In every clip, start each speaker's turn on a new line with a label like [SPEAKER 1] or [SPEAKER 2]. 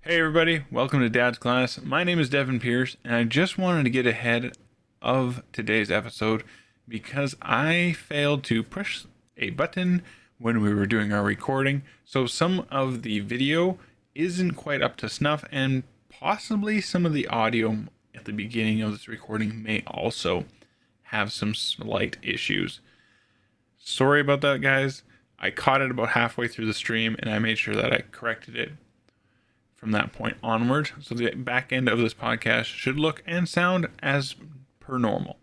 [SPEAKER 1] Hey everybody, welcome to Dad's Class. My name is Devin Pierce, and I just wanted to get ahead of today's episode because I failed to push a button when we were doing our recording, so some of the video isn't quite up to snuff, and possibly some of the audio at the beginning of this recording may also have some slight issues. Sorry about that, guys. I caught it about halfway through the stream, and I made sure that I corrected it from that point onward, so the back end of this podcast should look and sound as per normal.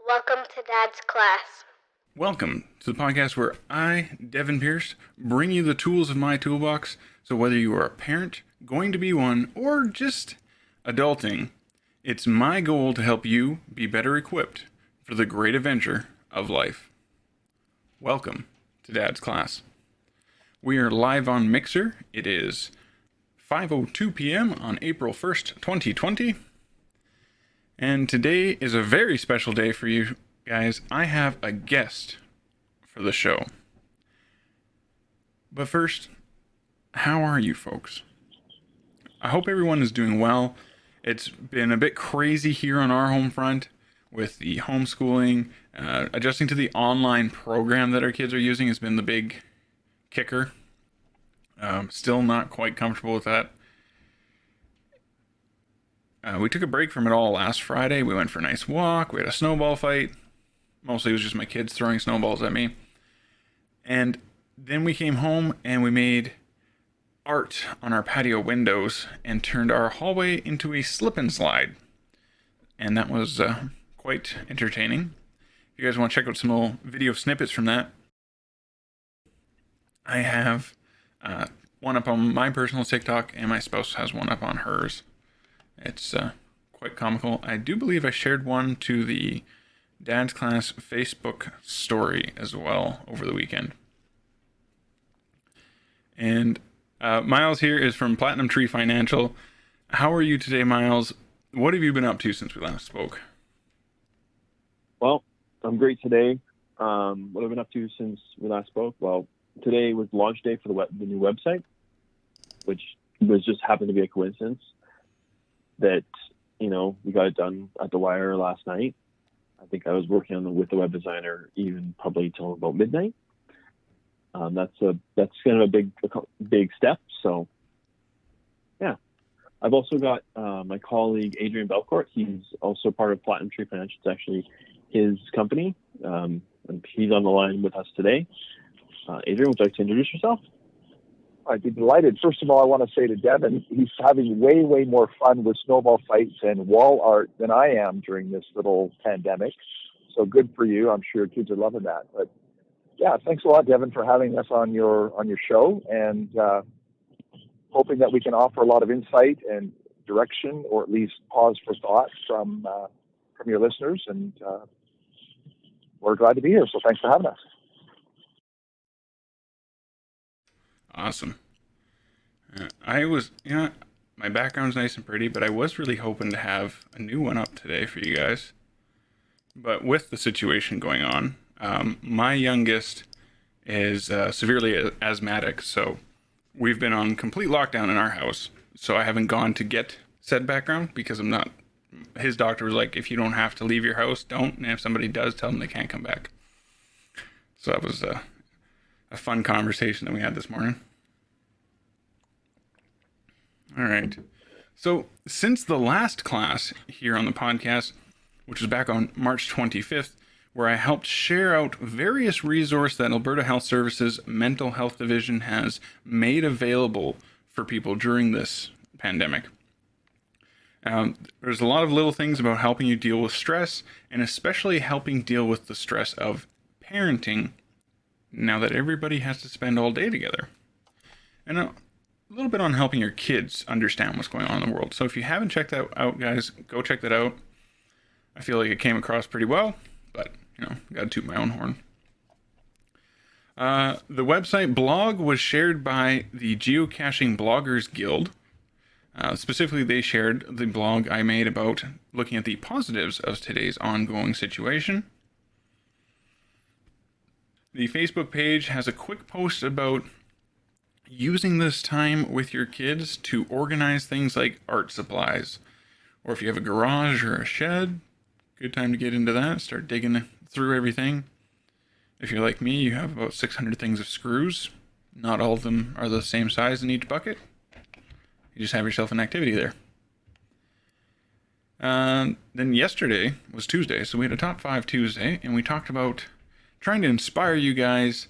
[SPEAKER 2] Welcome to Dad's Class.
[SPEAKER 1] Welcome to the podcast where I, Devin Pierce, bring you the tools of my toolbox. So whether you are a parent, going to be one, or just adulting, it's my goal to help you be better equipped for the great adventure of life. Welcome to Dad's Class. We are live on Mixer. It is 5:02 p.m. on April 1st, 2020. And today is a very special day for you guys. I have a guest for the show. But first, how are you folks? I hope everyone is doing well. It's been a bit crazy here on our home front with the homeschooling. Adjusting to the online program that our kids are using has been the big kicker. Still not quite comfortable with that. We took a break from it all last Friday. We went for a nice walk. We had a snowball fight. Mostly it was just my kids throwing snowballs at me. And then we came home and we made art on our patio windows and turned our hallway into a slip and slide. And that was quite entertaining. If you guys want to check out some little video snippets from that, I have one up on my personal TikTok, and my spouse has one up on hers. It's quite comical. I do believe I shared one to the Dad's Class Facebook story as well over the weekend. And Myles here is from Platinum Tree Financial. How are you today, Myles? What have you been up to since we last spoke?
[SPEAKER 3] Well, I'm great today. What I've been up to since we last spoke? Well, today was launch day for the new website, which was just happened to be a coincidence that, we got it done at the wire last night. I think I was working with the web designer even probably till about midnight. That's kind of a big step. So, yeah. I've also got my colleague Adrian Belcourt. He's also part of Platinum Tree Financial. It's actually his company, and he's on the line with us today. Adrian, would you like to introduce yourself?
[SPEAKER 4] I'd be delighted. First of all, I want to say to Devin, he's having way, way more fun with snowball fights and wall art than I am during this little pandemic. So good for you. I'm sure kids are loving that. But yeah, thanks a lot, Devin, for having us on your show, and hoping that we can offer a lot of insight and direction, or at least pause for thought from your listeners. And we're glad to be here. So thanks for having us.
[SPEAKER 1] Awesome. My background's nice and pretty, but I was really hoping to have a new one up today for you guys. But with the situation going on, my youngest is severely asthmatic, so we've been on complete lockdown in our house. So I haven't gone to get said background because I'm not. His doctor was like, if you don't have to leave your house, don't. And if somebody does, tell them they can't come back. So that was a fun conversation that we had this morning. All right. So since the last class here on the podcast, which was back on March 25th, where I helped share out various resources that Alberta Health Services Mental Health Division has made available for people during this pandemic. There's a lot of little things about helping you deal with stress, and especially helping deal with the stress of parenting now that everybody has to spend all day together. And a little bit on helping your kids understand what's going on in the world. So if you haven't checked that out, guys, go check that out. I feel like it came across pretty well, but, gotta toot my own horn. The website blog was shared by the Geocaching Bloggers Guild. Specifically, they shared the blog I made about looking at the positives of today's ongoing situation. The Facebook page has a quick post about using this time with your kids to organize things like art supplies. Or if you have a garage or a shed, good time to get into that. Start digging through everything. If you're like me, you have about 600 things of screws. Not all of them are the same size in each bucket. You just have yourself an activity there. Then yesterday was Tuesday, so we had a Top 5 Tuesday, and we talked about trying to inspire you guys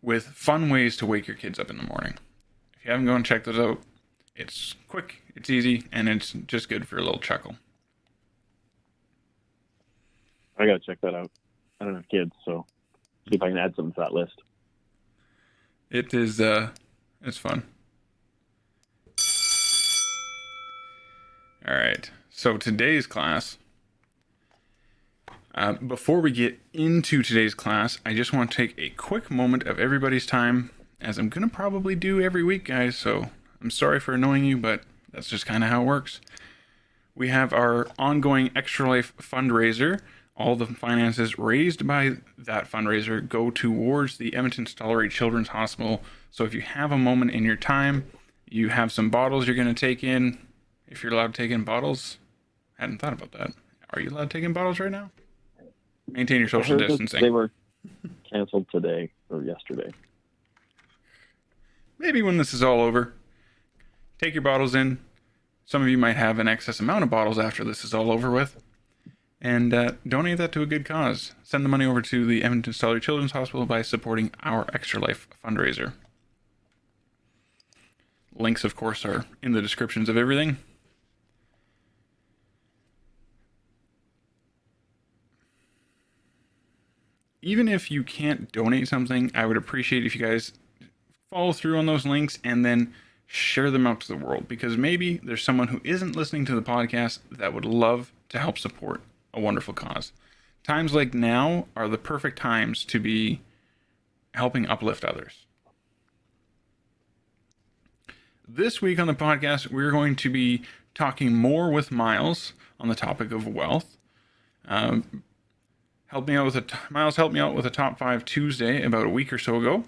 [SPEAKER 1] with fun ways to wake your kids up in the morning. If you haven't gone and checked those out, it's quick, it's easy, and it's just good for a little chuckle.
[SPEAKER 3] I gotta check that out. I don't have kids, so see if I can add something to that list.
[SPEAKER 1] It is, it's fun. All right, so today's class, before we get into today's class, I just want to take a quick moment of everybody's time, as I'm going to probably do every week, guys, so I'm sorry for annoying you, but that's just kind of how it works. We have our ongoing Extra Life fundraiser. All the finances raised by that fundraiser go towards the Edmonton Stollery Children's Hospital. So if you have a moment in your time, you have some bottles you're going to take in. If you're allowed to take in bottles, I hadn't thought about that. Are you allowed to take in bottles right now? Maintain your social distancing.
[SPEAKER 3] They were canceled today or yesterday.
[SPEAKER 1] Maybe when this is all over, take your bottles in. Some of you might have an excess amount of bottles after this is all over with. And donate that to a good cause. Send the money over to the Edmonton Stollery Children's Hospital by supporting our Extra Life fundraiser. Links, of course, are in the descriptions of everything. Even if you can't donate something, I would appreciate if you guys follow through on those links and then share them out to the world, because maybe there's someone who isn't listening to the podcast that would love to help support a wonderful cause. Times like now are the perfect times to be helping uplift others. This week on the podcast, we're going to be talking more with Myles on the topic of wealth. Myles helped me out with a Top 5 Tuesday about a week or so ago.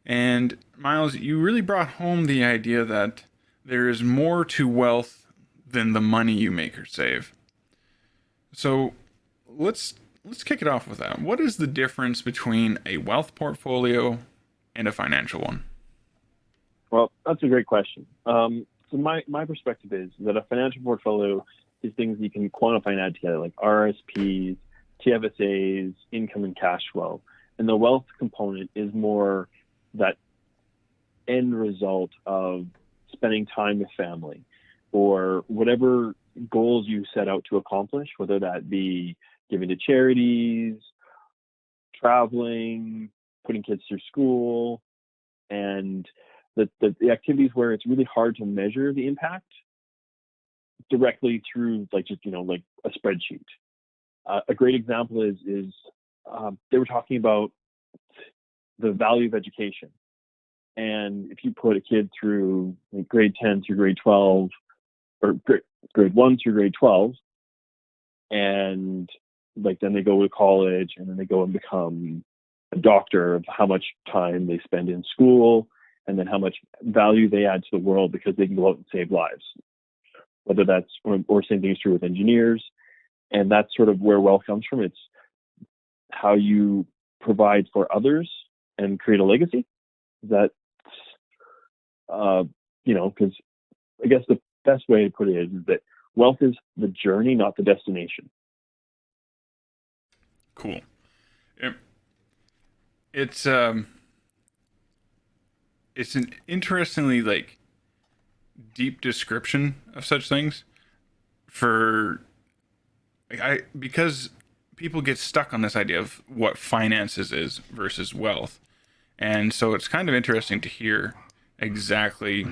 [SPEAKER 1] And Myles, you really brought home the idea that there is more to wealth than the money you make or save. So let's kick it off with that. What is the difference between a wealth portfolio and a financial one?
[SPEAKER 3] Well, that's a great question. So my perspective is that a financial portfolio is things you can quantify and add together, like RSPs, TFSAs, income and cash flow. And the wealth component is more that end result of spending time with family or whatever goals you set out to accomplish, whether that be giving to charities, traveling, putting kids through school, and the activities where it's really hard to measure the impact directly through like a spreadsheet. A great example is they were talking about the value of education. And if you put a kid through grade 10 through grade 12, or grade 1 through grade 12, and then they go to college and then they go and become a doctor, of how much time they spend in school and then how much value they add to the world because they can go out and save lives. Whether that's, or same thing is true with engineers. And that's sort of where wealth comes from. It's how you provide for others and create a legacy. That's, because I guess the best way to put it is that wealth is the journey, not the destination.
[SPEAKER 1] Cool. It's an interestingly deep description of such things because people get stuck on this idea of what finances is versus wealth. And so it's kind of interesting to hear exactly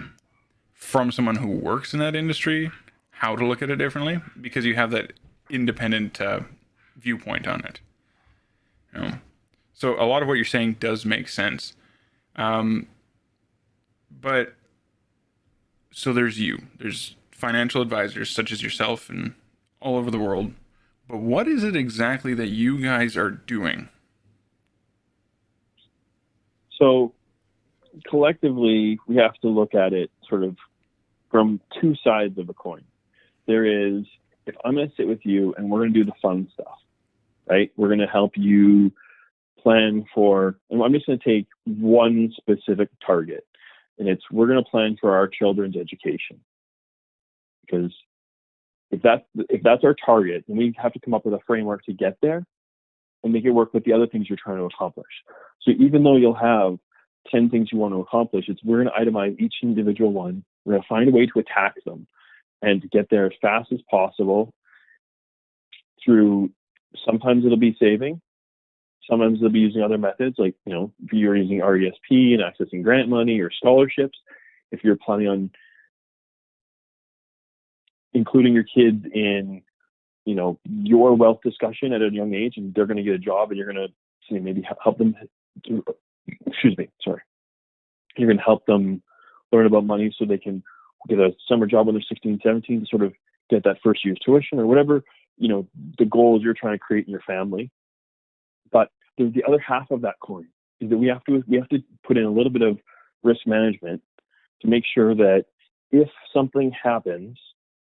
[SPEAKER 1] from someone who works in that industry how to look at it differently, because you have that independent viewpoint on it. So a lot of what you're saying does make sense. But so there's financial advisors such as yourself and all over the world. But what is it exactly that you guys are doing?
[SPEAKER 3] So collectively, we have to look at it sort of from two sides of a coin. There is, if I'm going to sit with you and we're going to do the fun stuff, right? We're going to help you plan for, and I'm just going to take one specific target, and it's we're going to plan for our children's education. Because if that's our target, then we have to come up with a framework to get there and make it work with the other things you're trying to accomplish. So even though you'll have 10 things you want to accomplish, we're going to itemize each individual one. We're going to find a way to attack them and to get there as fast as possible through, sometimes it'll be saving, sometimes it'll be using other methods, like, if you're using RESP and accessing grant money or scholarships, if you're planning on including your kids in, your wealth discussion at a young age, and they're going to get a job, and you're going to maybe help them. You're going to help them learn about money so they can get a summer job when they're 16, 17 to sort of get that first year's tuition or whatever, the goals you're trying to create in your family. But there's the other half of that coin is that we have to put in a little bit of risk management to make sure that if something happens,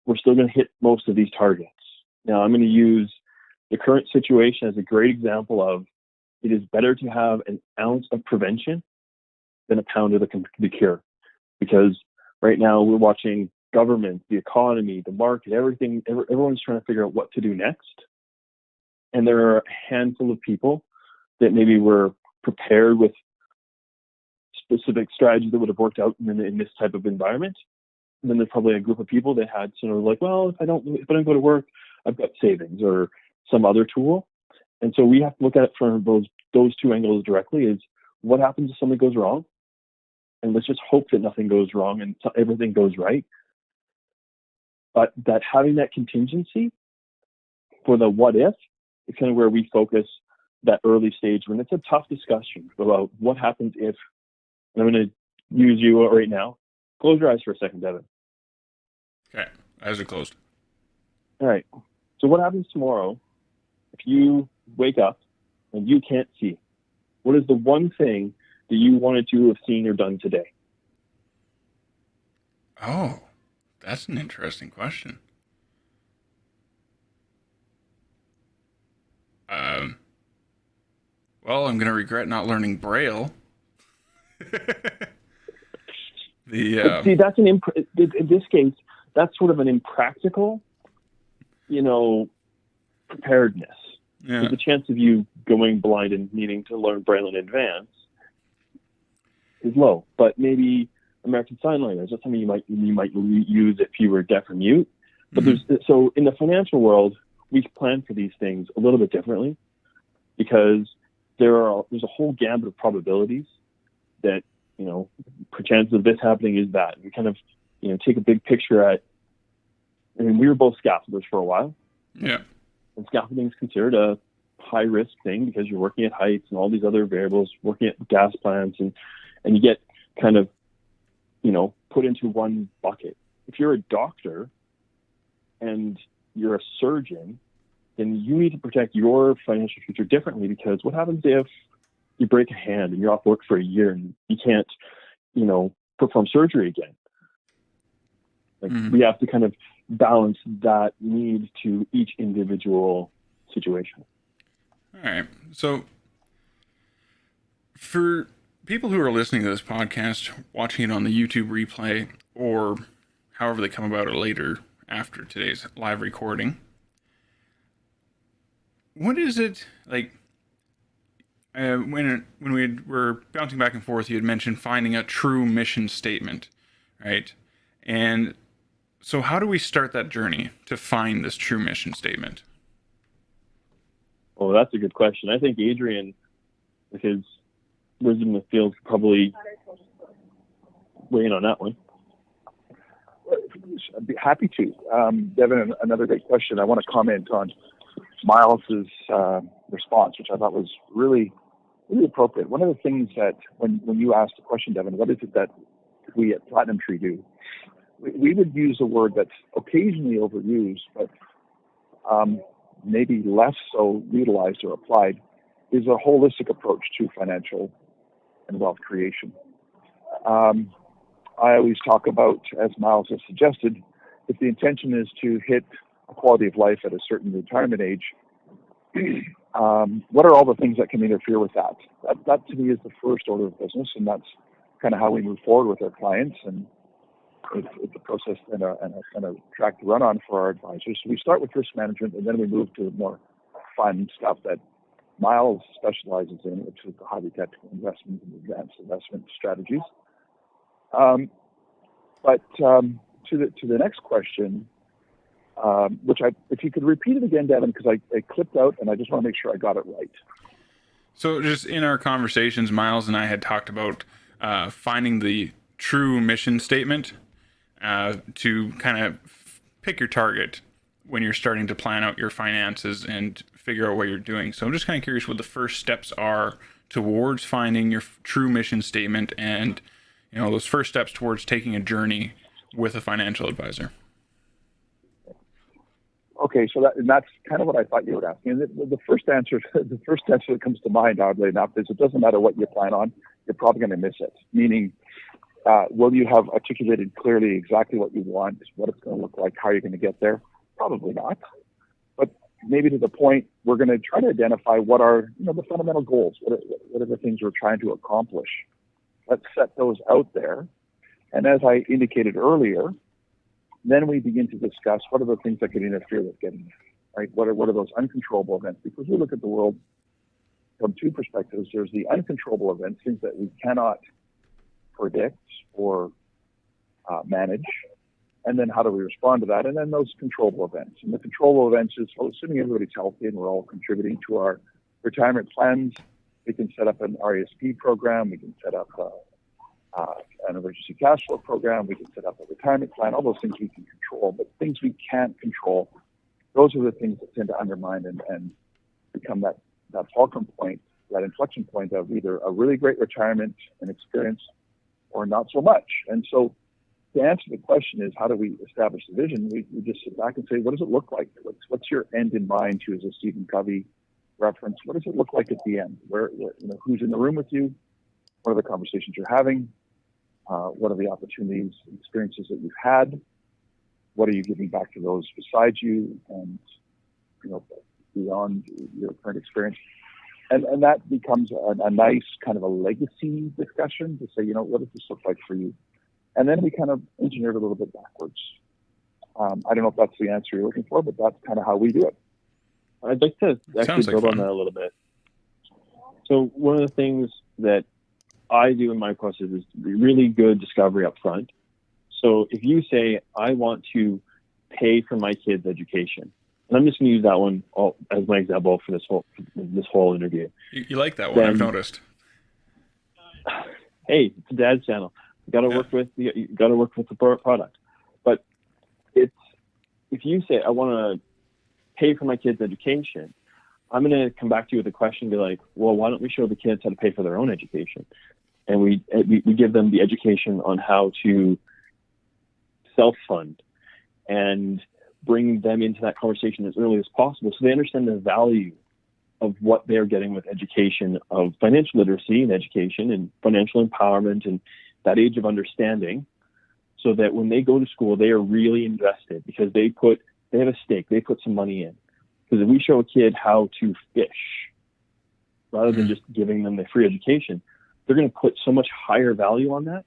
[SPEAKER 3] we're still going to hit most of these targets. Now, I'm going to use the current situation as a great example of it is better to have an ounce of prevention than a pound of the cure. Because right now we're watching government, the economy, the market, everything, everyone's trying to figure out what to do next. And there are a handful of people that maybe were prepared with specific strategies that would have worked out in this type of environment. And then there's probably a group of people that had sort of like, well, if I don't go to work, I've got savings or some other tool. And so we have to look at it from those two angles directly. Is what happens if something goes wrong? And let's just hope that nothing goes wrong and everything goes right. But that having that contingency for the what if is kind of where we focus that early stage when it's a tough discussion about what happens if, and I'm going to use you right now. Close your eyes for a second, Devin.
[SPEAKER 1] Okay, eyes are closed.
[SPEAKER 3] All right. So what happens tomorrow if you wake up and you can't see? What is the one thing that you wanted to have seen or done today?
[SPEAKER 1] Oh, that's an interesting question. Well, I'm going to regret not learning Braille.
[SPEAKER 3] See, that's in this case, that's sort of an impractical, preparedness.
[SPEAKER 1] Yeah.
[SPEAKER 3] The chance of you going blind and needing to learn Braille in advance is low. But maybe American Sign Language, that's something you might use if you were deaf or mute. But so in the financial world, we plan for these things a little bit differently because there's a whole gamut of probabilities that, chance of this happening is that. We kind of, take a big picture at, we were both scaffolders for a while.
[SPEAKER 1] Yeah.
[SPEAKER 3] And scaffolding is considered a high risk thing because you're working at heights and all these other variables, working at gas plants, and you get kind of, put into one bucket. If you're a doctor and you're a surgeon, then you need to protect your financial future differently, because what happens if you break a hand and you're off work for a year and you can't, perform surgery again? We have to kind of balance that need to each individual situation.
[SPEAKER 1] All right. So for people who are listening to this podcast, watching it on the YouTube replay, or however they come about it later after today's live recording, what is it like? When we were bouncing back and forth, you had mentioned finding a true mission statement, right? And so how do we start that journey to find this true mission statement?
[SPEAKER 3] Oh, that's a good question. I think Adrian, with his wisdom in the field, could probably weigh in on that one.
[SPEAKER 4] I'd be happy to. Devin, another great question. I want to comment on Myles's response, which I thought was really, really appropriate. One of the things that when you asked the question, Devin, what is it that we at Platinum Tree do? we would use a word that's occasionally overused, but maybe less so utilized or applied, is a holistic approach to financial and wealth creation. I always talk about, as Myles has suggested, if the intention is to hit a quality of life at a certain retirement age, what are all the things that can interfere with that? That to me is the first order of business, and that's kind of how we move forward with our clients, and it's a process and a track to run on for our advisors. So we start with risk management, and then we move to more fun stuff that Myles specializes in, which is the highly technical investment and advanced investment strategies. But to the next question, which if you could repeat it again, Devin, because I clipped out and I just want to make sure I got it right.
[SPEAKER 1] So just in our conversations, Myles and I had talked about finding the true mission statement to kind of pick your target when you're starting to plan out your finances and figure out what you're doing. So I'm just kind of curious what the first steps are towards finding your true mission statement and, you know, those first steps towards taking a journey with a financial advisor.
[SPEAKER 4] Okay, so that's kind of what I thought you were asking. The first answer that comes to mind, oddly enough, is it doesn't matter what you plan on, you're probably going to miss it. Meaning, will you have articulated clearly exactly what you want, what it's going to look like, how you're going to get there? Probably not. But maybe to the point, we're going to try to identify what are, you know, the fundamental goals. What are the things we're trying to accomplish? Let's set those out there. And as I indicated earlier, then we begin to discuss what are the things that could interfere with getting there, right? What are those uncontrollable events? Because we look at the world from two perspectives. There's the uncontrollable events, things that we cannot predict or manage. And then how do we respond to that? And then those controllable events. And the controllable events is, well, assuming everybody's healthy and we're all contributing to our retirement plans, we can set up an RESP program, we can set up an emergency cash flow program, we can set up a retirement plan, all those things we can control. But things we can't control, those are the things that tend to undermine and become that fulcrum point, that inflection point of either a really great retirement and experience or not so much. And so to answer the question is, how do we establish the vision? We just sit back and say, what does it look like? What's your end in mind, to use a Stephen Covey reference? What does it look like at the end? Where you know, who's in the room with you? What are the conversations you're having? What are the opportunities and experiences that you've had? What are you giving back to those beside you and, you know, beyond your current experience? And that becomes a nice kind of a legacy discussion to say, you know, what does this look like for you? And then we kind of engineer it a little bit backwards. I don't know if that's the answer you're looking for, but that's kind of how we do it.
[SPEAKER 3] I'd like to actually build on that a little bit. So one of the things that I do in my process is really good discovery up front. So if you say, I want to pay for my kids' education, and I'm just going to use that one as my example for this whole interview.
[SPEAKER 1] You like that one, I've noticed.
[SPEAKER 3] Hey, it's a dad's channel. You got to work with the product. But it's, if you say, I want to pay for my kids' education, I'm going to come back to you with a question and be like, well, why don't we show the kids how to pay for their own education? And we give them the education on how to self-fund and bring them into that conversation as early as possible so they understand the value of what they're getting with education, of financial literacy and education and financial empowerment and that age of understanding, so that when they go to school, they are really invested because they have a stake, they put some money in. Because if we show a kid how to fish, rather than just giving them the free education, they're going to put so much higher value on that.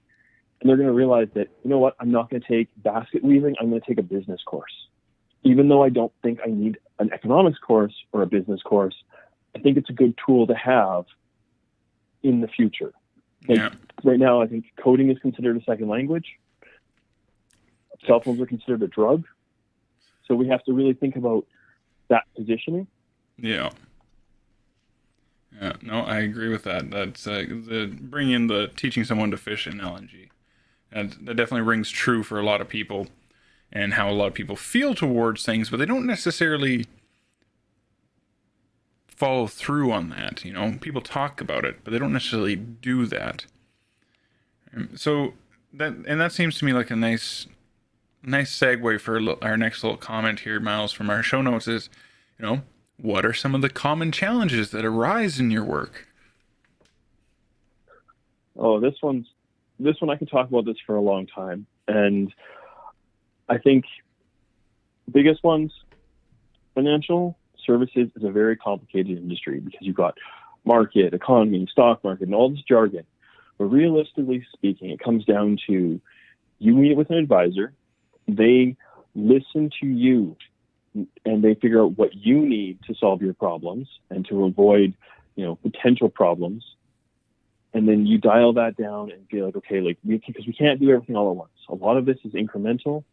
[SPEAKER 3] And they're going to realize that, you know what, I'm not going to take basket weaving, I'm going to take a business course. Even though I don't think I need an economics course or a business course, I think it's a good tool to have in the future. Like right now, I think coding is considered a second language. Cell phones are considered a drug. So we have to really think about that positioning.
[SPEAKER 1] Yeah, no, I agree with that. That's bringing in the teaching someone to fish analogy. And that definitely rings true for a lot of people and how a lot of people feel towards things, but they don't necessarily follow through on that. You know, people talk about it, but they don't necessarily do that. So that seems to me like a nice nice segue for our next little comment here, Miles, from our show notes is, what are some of the common challenges that arise in your work?
[SPEAKER 3] Oh, this one I could talk about this for a long time, and I think biggest ones, financial services is a very complicated industry because you've got market, economy, stock market, and all this jargon. But realistically speaking, it comes down to you meet with an advisor, they listen to you, and they figure out what you need to solve your problems and to avoid, potential problems. And then you dial that down and be like, okay, because we can't do everything all at once. A lot of this is incremental.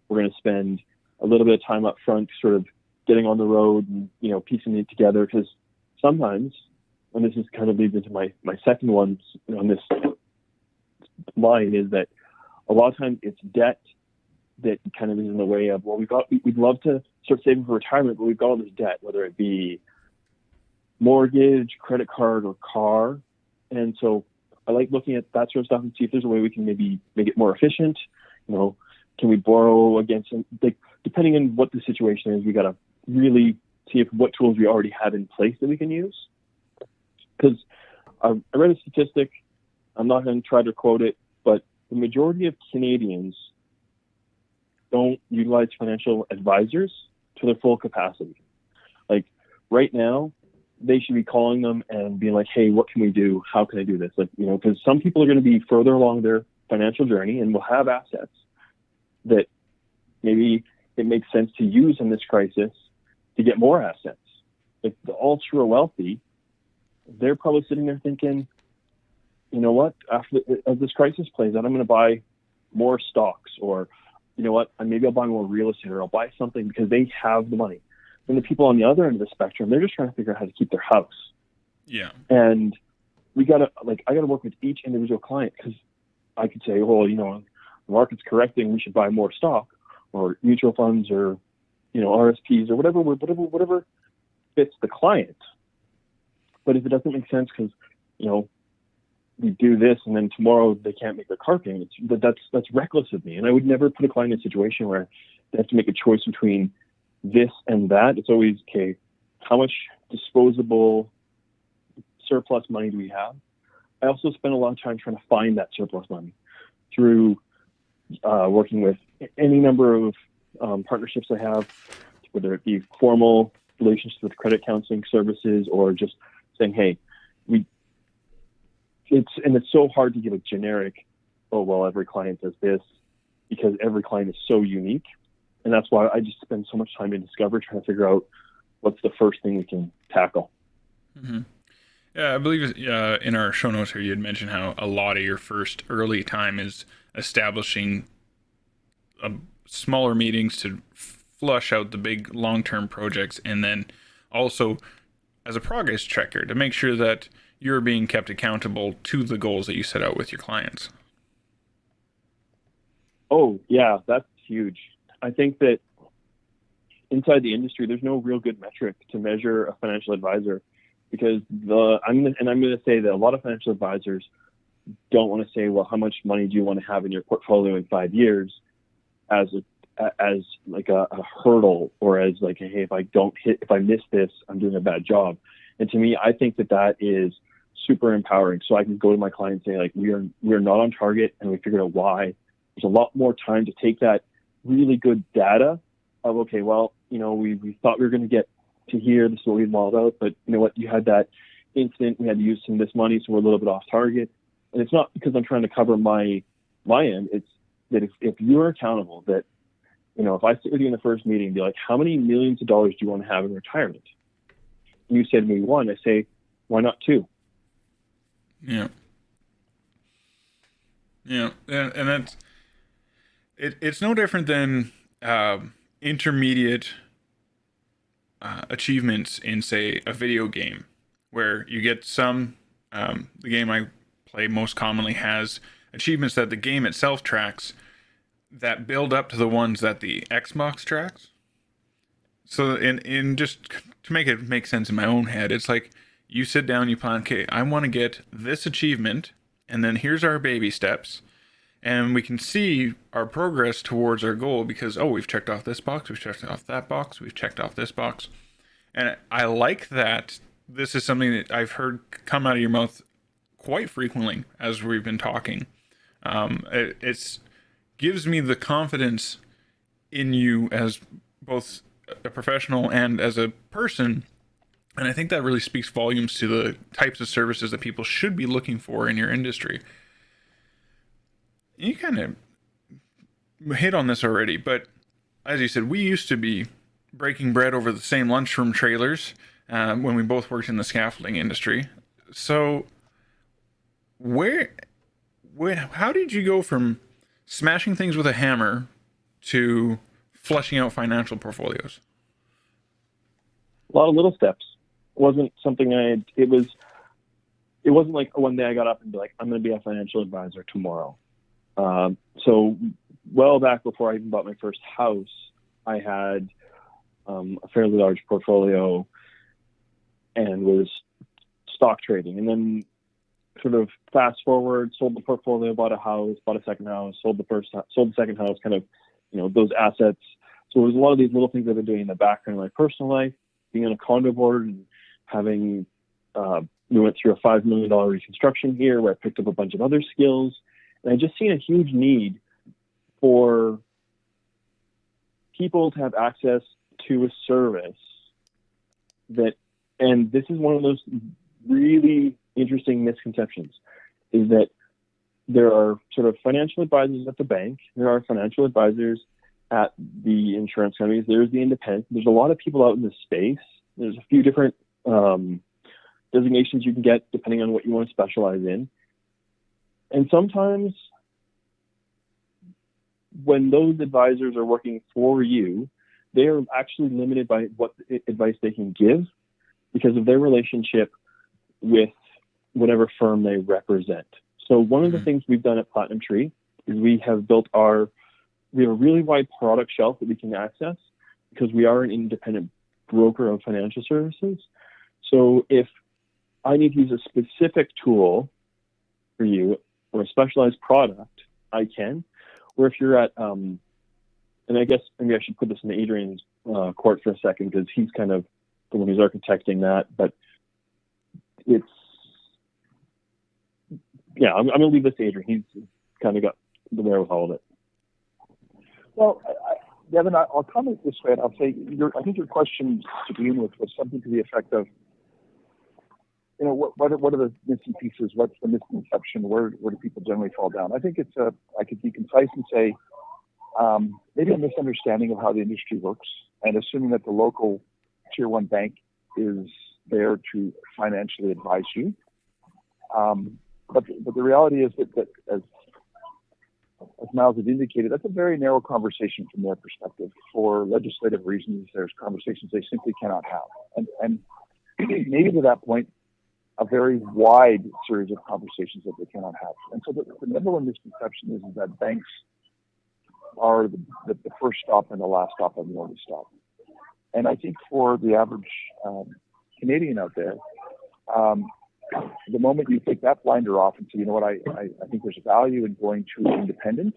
[SPEAKER 3] We're going to spend a little bit of time up front, sort of getting on the road and, piecing it together. Because sometimes, and this is kind of leads into my second one on this line, is that a lot of times it's debt that kind of is in the way of, well, we'd love to start saving for retirement, but we've got all this debt, whether it be mortgage, credit card, or car. And so I like looking at that sort of stuff and see if there's a way we can maybe make it more efficient. Can we borrow against, depending on what the situation is, we got to really see what tools we already have in place that we can use. Because I read a statistic, I'm not going to try to quote it, but the majority of Canadians don't utilize financial advisors to their full capacity. Like right now, they should be calling them and being like, hey, what can we do? How can I do this? Because some people are going to be further along their financial journey and will have assets that maybe it makes sense to use in this crisis to get more assets. Like the ultra wealthy, they're probably sitting there thinking, you know what, as this crisis plays out, I'm going to buy more stocks, or you know what, maybe I'll buy more real estate, or I'll buy something because they have the money. And the people on the other end of the spectrum, they're just trying to figure out how to keep their house.
[SPEAKER 1] Yeah.
[SPEAKER 3] And I got to work with each individual client, because I could say, well, the market's correcting, we should buy more stock or mutual funds or, RSPs or whatever fits the client. But if it doesn't make sense because, we do this and then tomorrow they can't make their car payments, that's reckless of me. And I would never put a client in a situation where they have to make a choice between this and that. It's always, okay, how much disposable surplus money do we have? I also spend a lot of time trying to find that surplus money through working with any number of partnerships I have, whether it be formal relationships with credit counseling services or just saying, hey, it's so hard to give a generic, oh, well, every client does this, because every client is so unique. And that's why I just spend so much time in Discover trying to figure out what's the first thing we can tackle.
[SPEAKER 1] Mm-hmm. Yeah, I believe in our show notes here you had mentioned how a lot of your first early time is establishing smaller meetings to flush out the big long-term projects, and then also as a progress checker to make sure that you're being kept accountable to the goals that you set out with your clients.
[SPEAKER 3] Oh, yeah, that's huge. I think that inside the industry, there's no real good metric to measure a financial advisor, because I'm going to say that a lot of financial advisors don't want to say, well, how much money do you want to have in your portfolio in 5 years as like a hurdle, or as like, hey, if I miss this, I'm doing a bad job. And to me, I think that is super empowering. So I can go to my client and say, like, we are not on target, and we figured out why. There's a lot more time to take that really good data of, okay, well, we thought we were going to get to here, this is what we modeled out, but you know what, you had that incident, we had to use some of this money, so we're a little bit off target. And it's not because I'm trying to cover my end, it's that if you're accountable, that, if I sit with you in the first meeting and be like, how many millions of dollars do you want to have in retirement? And you say to me 1, I say, why not 2?
[SPEAKER 1] Yeah. Yeah, and that's it's no different than intermediate achievements in, say, a video game, where you get some. The game I play most commonly has achievements that the game itself tracks that build up to the ones that the Xbox tracks. So in just to make it make sense in my own head, it's like you sit down, you plan, okay, I want to get this achievement, and then here's our baby steps. and we can see our progress towards our goal because, oh, we've checked off this box, we've checked off that box, we've checked off this box. And I like that this is something that I've heard come out of your mouth quite frequently as we've been talking. It's gives me the confidence in you as both a professional and as a person. And I think that really speaks volumes to the types of services that people should be looking for in your industry. You kind of hit on this already, but as you said, we used to be breaking bread over the same lunchroom trailers when we both worked in the scaffolding industry. So how did you go from smashing things with a hammer to fleshing out financial portfolios?
[SPEAKER 3] A lot of little steps. It wasn't something it wasn't like one day I got up and be like, I'm going to be a financial advisor tomorrow. So well back before I even bought my first house, I had a fairly large portfolio and was stock trading. And then sort of fast forward, sold the portfolio, bought a house, bought a second house, sold the second house, kind of, those assets. So there's a lot of these little things I've been doing in the background of my personal life, being on a condo board and having, we went through a $5 million reconstruction here where I picked up a bunch of other skills. And I just seen a huge need for people to have access to a service and this is one of those really interesting misconceptions, is that there are sort of financial advisors at the bank, there are financial advisors at the insurance companies, there's the independent, there's a lot of people out in this space. There's a few different designations you can get depending on what you want to specialize in. And sometimes when those advisors are working for you, they are actually limited by what advice they can give because of their relationship with whatever firm they represent. So one of the things we've done at Platinum Tree is we have a really wide product shelf that we can access because we are an independent broker of financial services. So if I need to use a specific tool for you or a specialized product, I can. Or if you're at, and I guess maybe I should put this in Adrian's court for a second because he's kind of the one who's architecting that. But it's, I'm going to leave this to Adrian. He's kind of got the wherewithal of it.
[SPEAKER 4] Well, Devin, I'll comment this way, and I'll say I think your question to begin with was something to the effect of, what are the missing pieces? What's the misconception? Where do people generally fall down? I think I could be concise and say maybe a misunderstanding of how the industry works, and assuming that the local Tier 1 bank is there to financially advise you. But the reality is that as Myles had indicated, that's a very narrow conversation from their perspective. For legislative reasons, there's conversations they simply cannot have. And maybe to that point, a very wide series of conversations that they cannot have. And so the number one misconception is that banks are the first stop and the last stop and the only stop. And I think for the average Canadian out there, the moment you take that blinder off and say, you know what, I think there's value in going to an independent,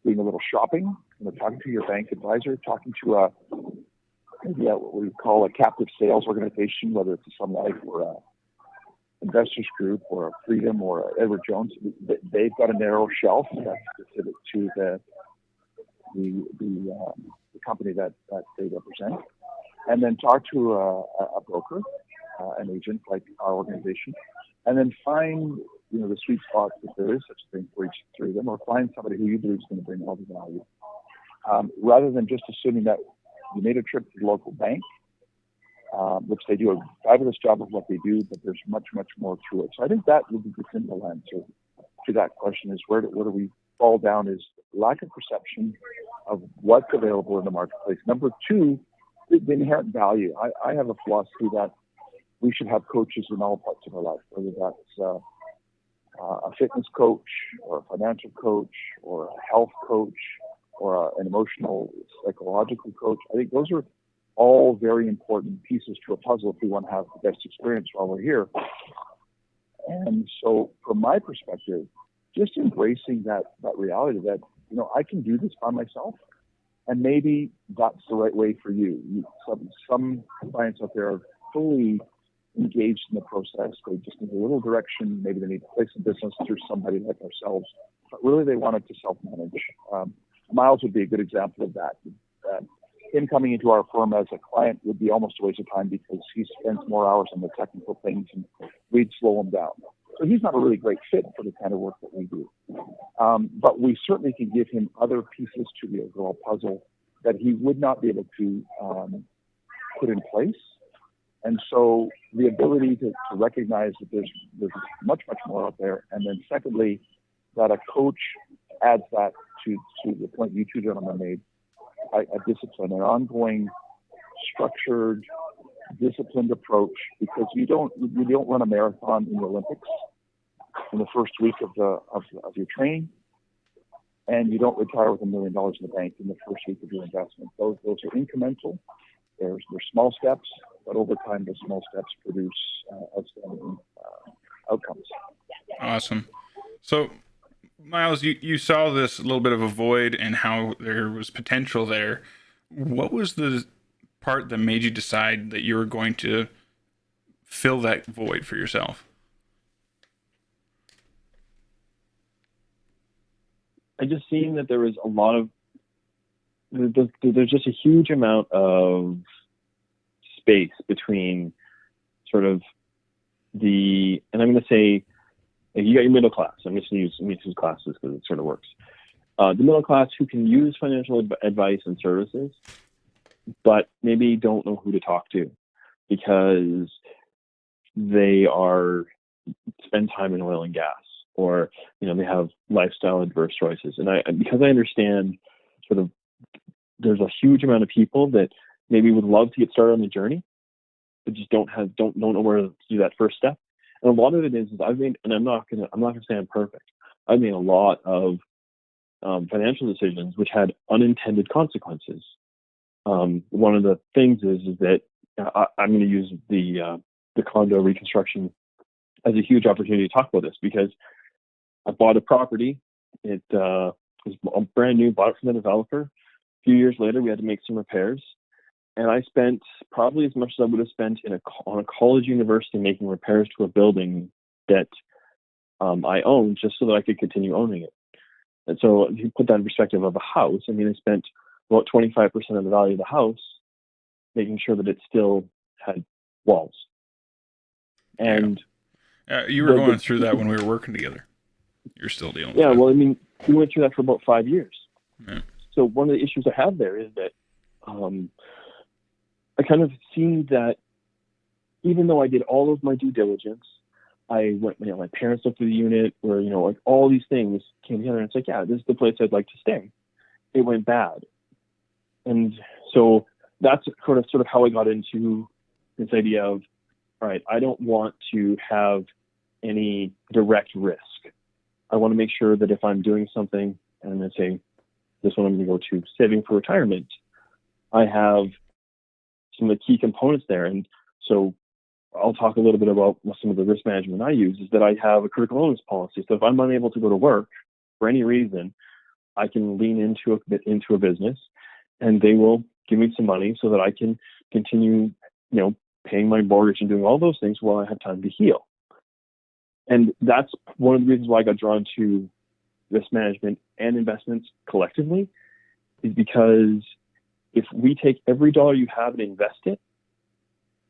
[SPEAKER 4] doing a little shopping, talking to your bank advisor, talking to what we call a captive sales organization, whether it's a Sun Life or a Investors Group or a Freedom or a Edward Jones. They've got a narrow shelf that's specific to the company that they represent, and then talk to a broker, an agent like our organization, and then find the sweet spots if there is such a thing for each three of them, or find somebody who you believe is going to bring all the value, rather than just assuming that you made a trip to the local bank, which they do a fabulous job of what they do, but there's much, much more to it. So I think that would be the simple answer to that question: is where do we fall down is lack of perception of what's available in the marketplace. Number two, the inherent value. I have a philosophy that we should have coaches in all parts of our life, whether that's a fitness coach or a financial coach or a health coach or an emotional, psychological coach. I think those are all very important pieces to a puzzle if we want to have the best experience while we're here. And so from my perspective, just embracing that reality that, I can do this by myself. And maybe that's the right way for you. Some clients out there are fully engaged in the process. They just need a little direction. Maybe they need to place a business through somebody like ourselves. But really, they want it to self-manage. Myles would be a good example of that. Him coming into our firm as a client would be almost a waste of time because he spends more hours on the technical things and we'd slow him down. So he's not a really great fit for the kind of work that we do. But we certainly can give him other pieces to the overall puzzle that he would not be able to put in place. And so the ability to recognize that there's much, much more out there. And then secondly, that a coach adds that to the point you two gentlemen made, a discipline, an ongoing, structured, disciplined approach, because you don't run a marathon in the Olympics in the first week of your training, and you don't retire with $1 million in the bank in the first week of your investment. Those are incremental. They're small steps, but over time, those small steps produce outstanding outcomes.
[SPEAKER 1] Awesome. So, Myles, you saw this little bit of a void and how there was potential there. What was the part that made you decide that you were going to fill that void for yourself?
[SPEAKER 3] I just seen that there was a lot of, there's just a huge amount of space between sort of and I'm going to say, you got your middle class. I'm just going to use classes because it sort of works. The middle class who can use financial advice and services, but maybe don't know who to talk to because they spend time in oil and gas, or they have lifestyle adverse choices. And because I understand sort of there's a huge amount of people that maybe would love to get started on the journey, but just don't know where to do that first step. And a lot of it is I've made, and I'm not gonna say I'm perfect. I've made a lot of financial decisions which had unintended consequences. One of the things is that I'm going to use the condo reconstruction as a huge opportunity to talk about this, because I bought a property. It was brand new, bought it from the developer. A few years later, we had to make some repairs. And I spent probably as much as I would have spent on a college university making repairs to a building that I owned, just so that I could continue owning it. And so if you put that in perspective of a house, I spent about 25% of the value of the house making sure that it still had walls. And
[SPEAKER 1] you were going through that when we were working together. You're still dealing with that.
[SPEAKER 3] Yeah, well, we went through that for about 5 years.
[SPEAKER 1] Yeah.
[SPEAKER 3] So one of the issues I have there is that I kind of seen that even though I did all of my due diligence, I went, my parents looked at the unit where, like all these things came together, and it's like, yeah, this is the place I'd like to stay. It went bad. And so that's sort of how I got into this idea of, all right, I don't want to have any direct risk. I want to make sure that if I'm doing something, and I'm going to say this one, I'm going to go to saving for retirement, I have some of the key components there. And so I'll talk a little bit about some of the risk management I use, is that I have a critical illness policy. So if I'm unable to go to work for any reason, I can lean into a business, and they will give me some money so that I can continue, paying my mortgage and doing all those things while I have time to heal. And that's one of the reasons why I got drawn to risk management and investments collectively, is because if we take every dollar you have and invest it,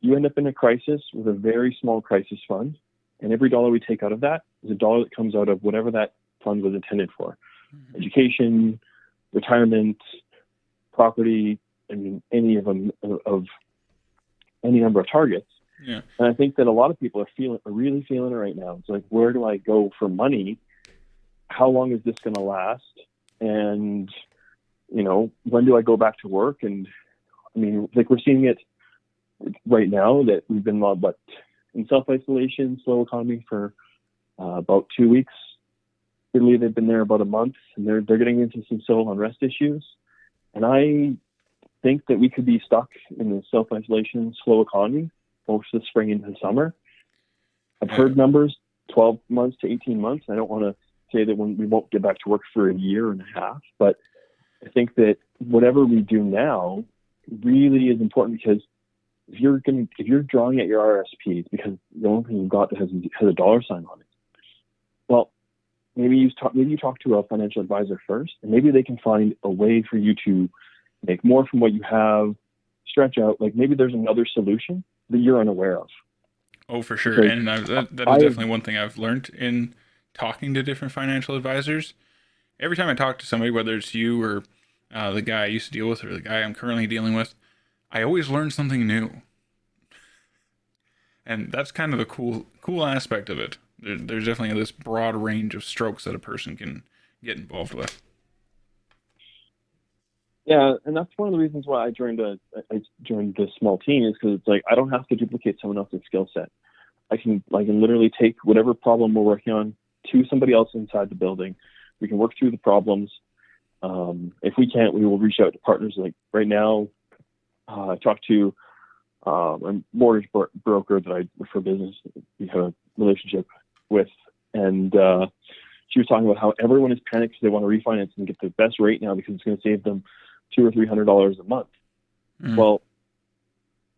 [SPEAKER 3] you end up in a crisis with a very small crisis fund. And every dollar we take out of that is a dollar that comes out of whatever that fund was intended for. Mm-hmm. Education, retirement, property, any of them, of any number of targets.
[SPEAKER 1] Yeah.
[SPEAKER 3] And I think that a lot of people are really feeling it right now. It's like, where do I go for money? How long is this going to last? And, when do I go back to work? And we're seeing it right now that we've been in self-isolation, slow economy for about 2 weeks. Italy, they've been there about a month, and they're getting into some civil unrest issues. And I think that we could be stuck in the self-isolation, slow economy most of the spring into the summer. I've heard numbers, 12 months to 18 months. I don't want to say that when we won't get back to work for a year and a half, but I think that whatever we do now really is important, because if you're drawing at your RSPs because the only thing you've got that has a dollar sign on it, well, maybe you talk to a financial advisor first, and maybe they can find a way for you to make more from what you have, stretch out. Like maybe there's another solution that you're unaware of.
[SPEAKER 1] Oh, for sure.
[SPEAKER 3] Because
[SPEAKER 1] And that is definitely one thing I've learned in talking to different financial advisors. Every time I talk to somebody, whether it's you or the guy I used to deal with or the guy I'm currently dealing with, I always learn something new. And that's kind of the cool aspect of it. There's definitely this broad range of strokes that a person can get involved with.
[SPEAKER 3] Yeah, and that's one of the reasons why I joined this small team, is because it's like I don't have to duplicate someone else's skill set. I can literally take whatever problem we're working on to somebody else inside the building. We can work through the problems. If we can't, we will reach out to partners. Like right now, I talked to a mortgage broker that I for business we have a relationship with, and she was talking about how everyone is panicked because they want to refinance and get the best rate now because it's going to save them $200 or $300 a month.
[SPEAKER 1] Mm.
[SPEAKER 3] Well,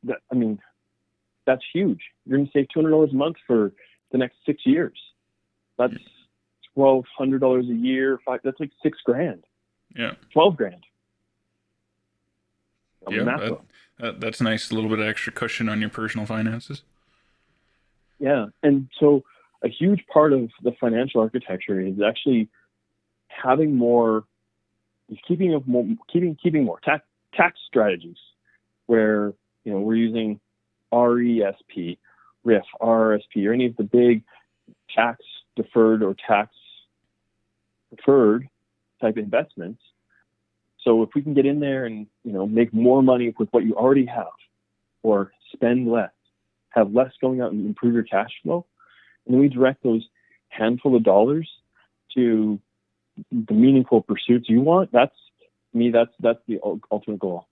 [SPEAKER 3] that's huge. You're going to save $200 a month for the next 6 years. That's $1,200 a year. That's like $6,000.
[SPEAKER 1] Yeah.
[SPEAKER 3] $12,000.
[SPEAKER 1] Yeah, that's nice. A little bit of extra cushion on your personal finances.
[SPEAKER 3] Yeah, and so a huge part of the financial architecture is actually having more, keeping more tax strategies, where we're using RESP, RIF, RRSP, or any of the big tax deferred or tax preferred type investments. So if we can get in there and make more money with what you already have, or spend less, have less going out and improve your cash flow, and then we direct those handful of dollars to the meaningful pursuits you want. That's the ultimate goal.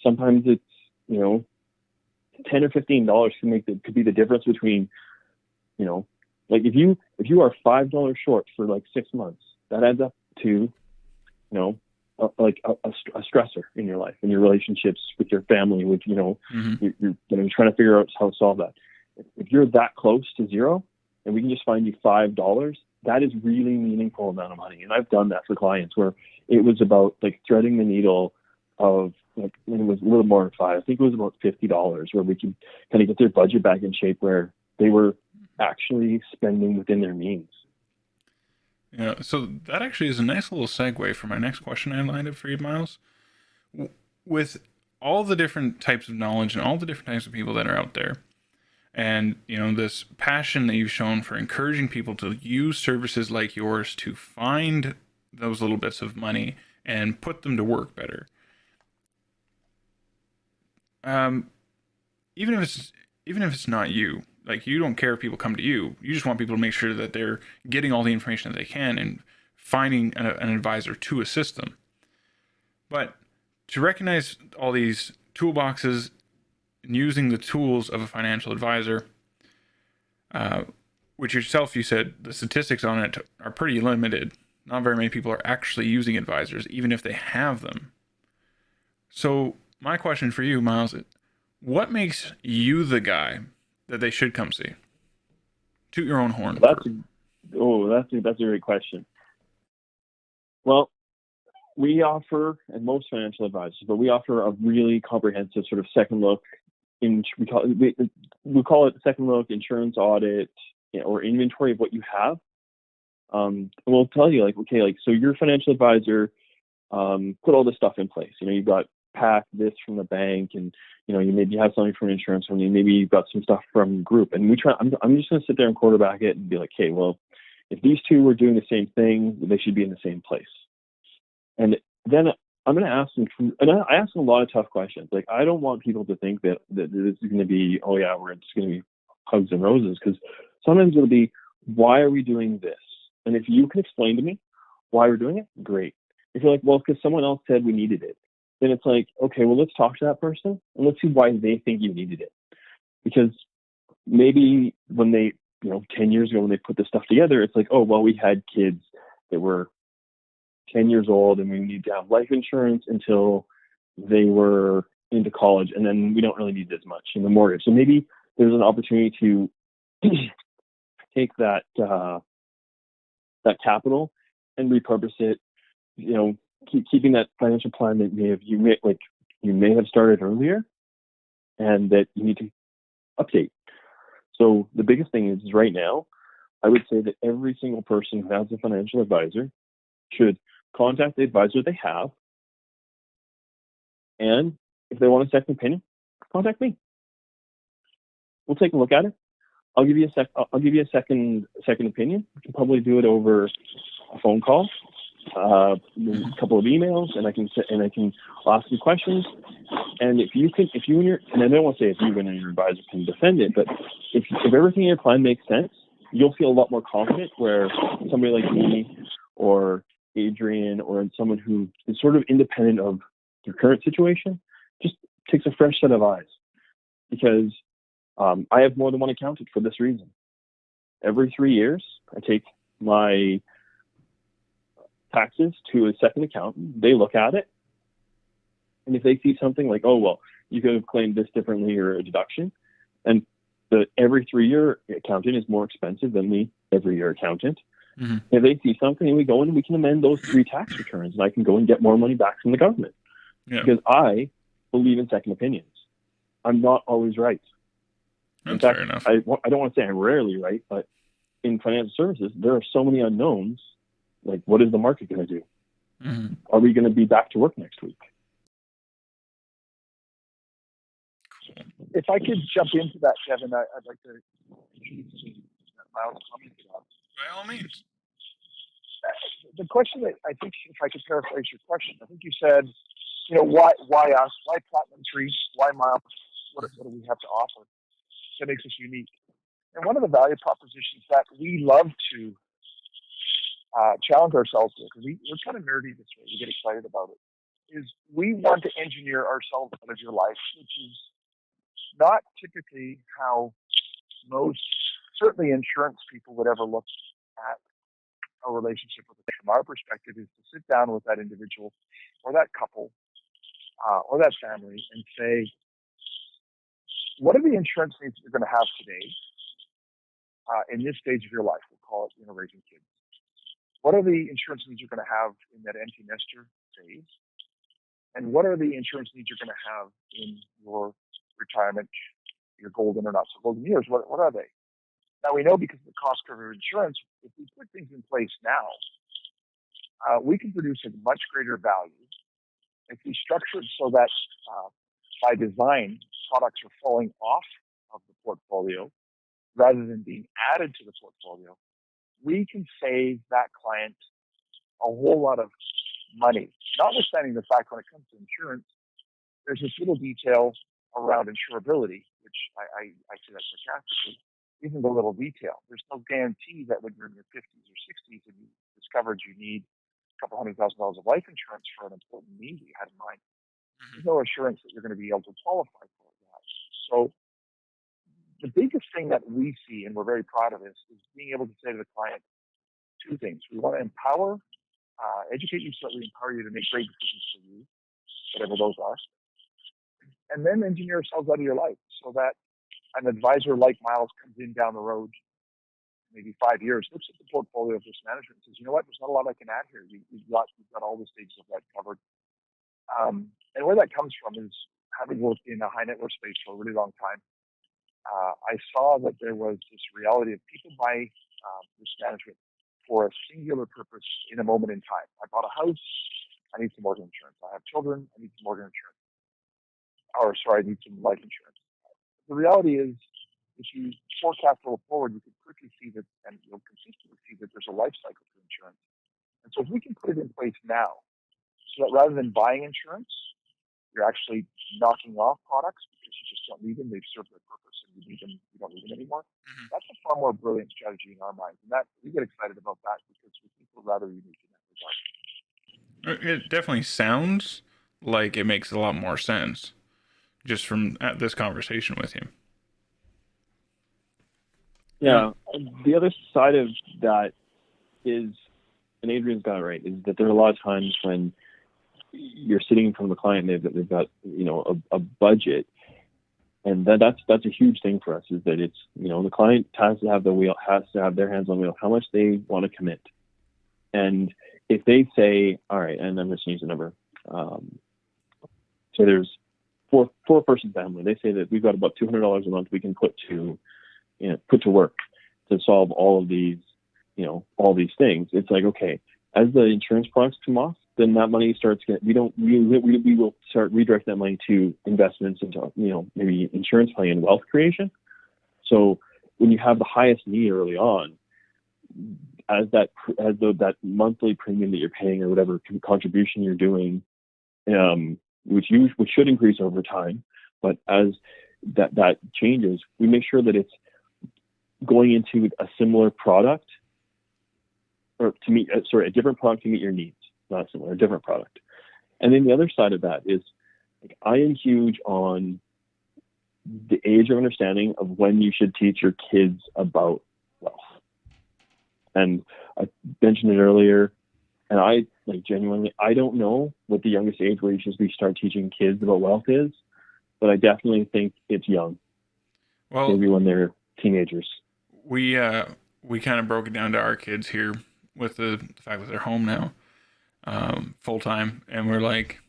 [SPEAKER 3] Sometimes it's $10 or $15 could be the difference between like if you are $5 short for like 6 months, that adds up to a stressor in your life, in your relationships with your family, with you're trying to figure out how to solve that. If you're that close to zero and we can just find you $5, that is really meaningful amount of money. And I've done that for clients where it was about like threading the needle of it was a little more than $5. I think it was about $50, where we could kind of get their budget back in shape where they were actually spending within their means.
[SPEAKER 1] Yeah, so that actually is a nice little segue for my next question I lined up for you, Myles. With all the different types of knowledge and all the different types of people that are out there, and this passion that you've shown for encouraging people to use services like yours to find those little bits of money and put them to work better. Even if it's not you, like you don't care if people come to you, you just want people to make sure that they're getting all the information that they can and finding an advisor to assist them. But to recognize all these toolboxes and using the tools of a financial advisor, which yourself, you said the statistics on it are pretty limited. Not very many people are actually using advisors, even if they have them. So my question for you, Myles, what makes you the guy that they should come see? Toot your own horn.
[SPEAKER 3] That's a great question. Well, we offer, and most financial advisors, but we offer a really comprehensive sort of second look. We call it second look, insurance audit, or inventory of what you have. And we'll tell you so your financial advisor put all this stuff in place. You've got this from the bank, and you maybe have something from an insurance company, maybe you've got some stuff from group, and I'm just going to sit there and quarterback it and be like, hey, well, if these two were doing the same thing, they should be in the same place. And then I'm going to ask them, and I ask them a lot of tough questions. Like, I don't want people to think that this is going to be, oh yeah, it's going to be hugs and roses, because sometimes it'll be, why are we doing this? And if you can explain to me why we're doing it, great. If you're like, well, because someone else said we needed it, then it's like, okay, well, let's talk to that person and let's see why they think you needed it. Because maybe when they, 10 years ago when they put this stuff together, it's like, oh, well, we had kids that were 10 years old and we need to have life insurance until they were into college, and then we don't really need as much in the mortgage. So maybe there's an opportunity to take that capital and repurpose it, keeping that financial plan that you may have started earlier and that you need to update. So the biggest thing is right now, I would say that every single person who has a financial advisor should contact the advisor they have, and if they want a second opinion, contact me. We'll take a look at it. I'll give you a second opinion. We can probably do it over a phone call, a couple of emails, and I can ask you questions. And if you and I don't want to say if you and your advisor can defend it, but if everything in your plan makes sense, you'll feel a lot more confident. Where somebody like me or Adrian or someone who is sort of independent of your current situation just takes a fresh set of eyes, because I have more than one accountant for this reason. Every 3 years, I take my taxes to a second accountant. They look at it, and if they see something like, oh, well, you could have claimed this differently or a deduction, and the every 3-year accountant is more expensive than the every year accountant. Mm-hmm. If they see something, and we go in and we can amend those 3 tax returns, and I can go and get more money back from the government. Yeah. Because I believe in second opinions. I'm not always right.
[SPEAKER 1] That's fair enough.
[SPEAKER 3] I don't want to say I'm rarely right, but in financial services, there are so many unknowns. Like, what is the market going to do? Mm-hmm. Are we going to be back to work next week?
[SPEAKER 4] If I could jump into that, Kevin, I'd like to Myles comment to that.
[SPEAKER 1] By all means.
[SPEAKER 4] The question that I think, if I could paraphrase your question, I think you said, why us? Why Platinum Tree? Why Myles? What do we have to offer that makes us unique? And one of the value propositions that we love to challenge ourselves with, because we're kind of nerdy this way, we get excited about it, is we want to engineer ourselves out of your life, which is not typically how most, certainly insurance people, would ever look at a relationship with it. From our perspective, is to sit down with that individual or that couple or that family and say, what are the insurance needs that you're going to have today in this stage of your life? We'll call it raising kids. What are the insurance needs you're going to have in that empty nester phase? And what are the insurance needs you're going to have in your retirement, your golden or not so golden years? What are they? Now, we know because of the cost curve of insurance, if we put things in place now, we can produce a much greater value if we structure it so that by design, products are falling off of the portfolio rather than being added to the portfolio. We can save that client a whole lot of money, notwithstanding the fact when it comes to insurance, there's this little detail around insurability, which I say that sarcastically, even the little detail. There's no guarantee that when you're in your 50s or 60s and you discovered you need a couple $100,000 of life insurance for an important need that you had in mind, there's no assurance that you're going to be able to qualify for that. So the biggest thing that we see, and we're very proud of this, is being able to say to the client 2 things. We want to empower, educate you so that we empower you to make great decisions for you, whatever those are, and then engineer ourselves out of your life so that an advisor like Myles comes in down the road, maybe 5 years, looks at the portfolio of risk management and says, you know what, there's not a lot I can add here. You've got all the stages of that covered. And where that comes from is having worked in a high net worth space for a really long time. I saw that there was this reality of people buy risk management for a singular purpose in a moment in time. I bought a house, I need some mortgage insurance. I have children, I need some mortgage insurance. I need some life insurance. The reality is, if you forecast a little forward, you can quickly see that, and you'll consistently see that there's a life cycle to insurance. And so if we can put it in place now, so that rather than buying insurance, you're actually knocking off products because you just don't need them, they've served their purpose, and you don't need them anymore. Mm-hmm. That's a far more brilliant strategy in our minds. And that we get excited about that because we think we're rather unique in that regard.
[SPEAKER 1] It definitely sounds like it makes a lot more sense just from this conversation with you.
[SPEAKER 3] Yeah, the other side of that is, and Adrian's got it right, is that there are a lot of times when you're sitting in front of a client and they've got a budget, and that's a huge thing for us, is that it's, the client has to have their hands on the wheel, how much they want to commit. And if they say, all right, and I'm just going to use a number, so there's four-person family, they say that we've got about $200 a month we can put to work to solve all of these, all these things. It's like, okay, as the insurance products come off, then that money starts we will start redirecting that money to investments into, maybe insurance planning and wealth creation. So when you have the highest need early on, as that monthly premium that you're paying or whatever contribution you're doing, which should increase over time, but as that changes, we make sure that it's going into a similar product, or a different product to meet your needs, not similar, a different product. And then the other side of that is, I am huge on the age of understanding of when you should teach your kids about wealth. And I mentioned it earlier, and I genuinely, I don't know what the youngest age where you should start teaching kids about wealth is, but I definitely think it's young.
[SPEAKER 1] Well,
[SPEAKER 3] maybe when they're teenagers.
[SPEAKER 1] We kind of broke it down to our kids here with the fact that they're home now, full time, and we're like,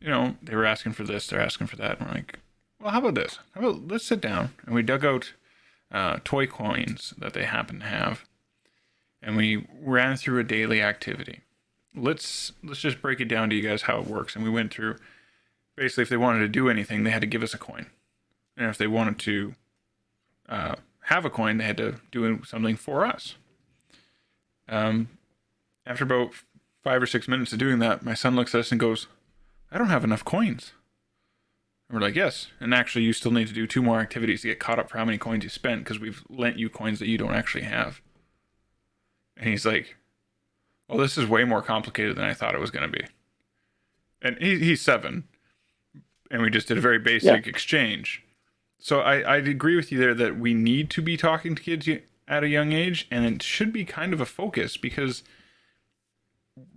[SPEAKER 1] they were asking for this, they're asking for that, and we're like, well, how about this? Let's sit down, and we dug out toy coins that they happen to have, and we ran through a daily activity. Let's just break it down to you guys how it works, and we went through. Basically, if they wanted to do anything, they had to give us a coin, and if they wanted to have a coin, they had to do something for us. After about 5 or 6 minutes of doing that, my son looks at us and goes, I don't have enough coins. And we're like, yes. And actually, you still need to do 2 more activities to get caught up for how many coins you spent, because we've lent you coins that you don't actually have. And he's like, well, this is way more complicated than I thought it was going to be. And he's 7. And we just did a very basic exchange. So I'd agree with you there that we need to be talking to kids at a young age, and it should be kind of a focus, because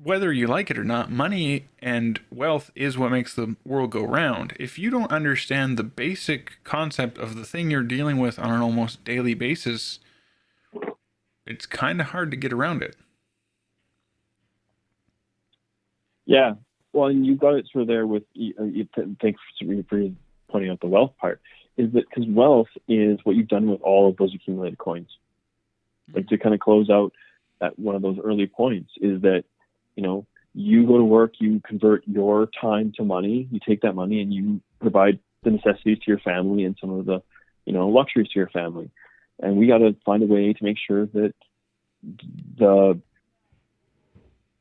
[SPEAKER 1] whether you like it or not, money and wealth is what makes the world go round. If you don't understand the basic concept of the thing you're dealing with on an almost daily basis, it's kind of hard to get around it.
[SPEAKER 3] Yeah. Well, and you got it sort of there with, thanks for pointing out the wealth part, is that because wealth is what you've done with all of those accumulated coins. Like, to kind of close out at one of those early points, is that, you go to work, you convert your time to money, you take that money and you provide the necessities to your family and some of the, luxuries to your family. And we got to find a way to make sure that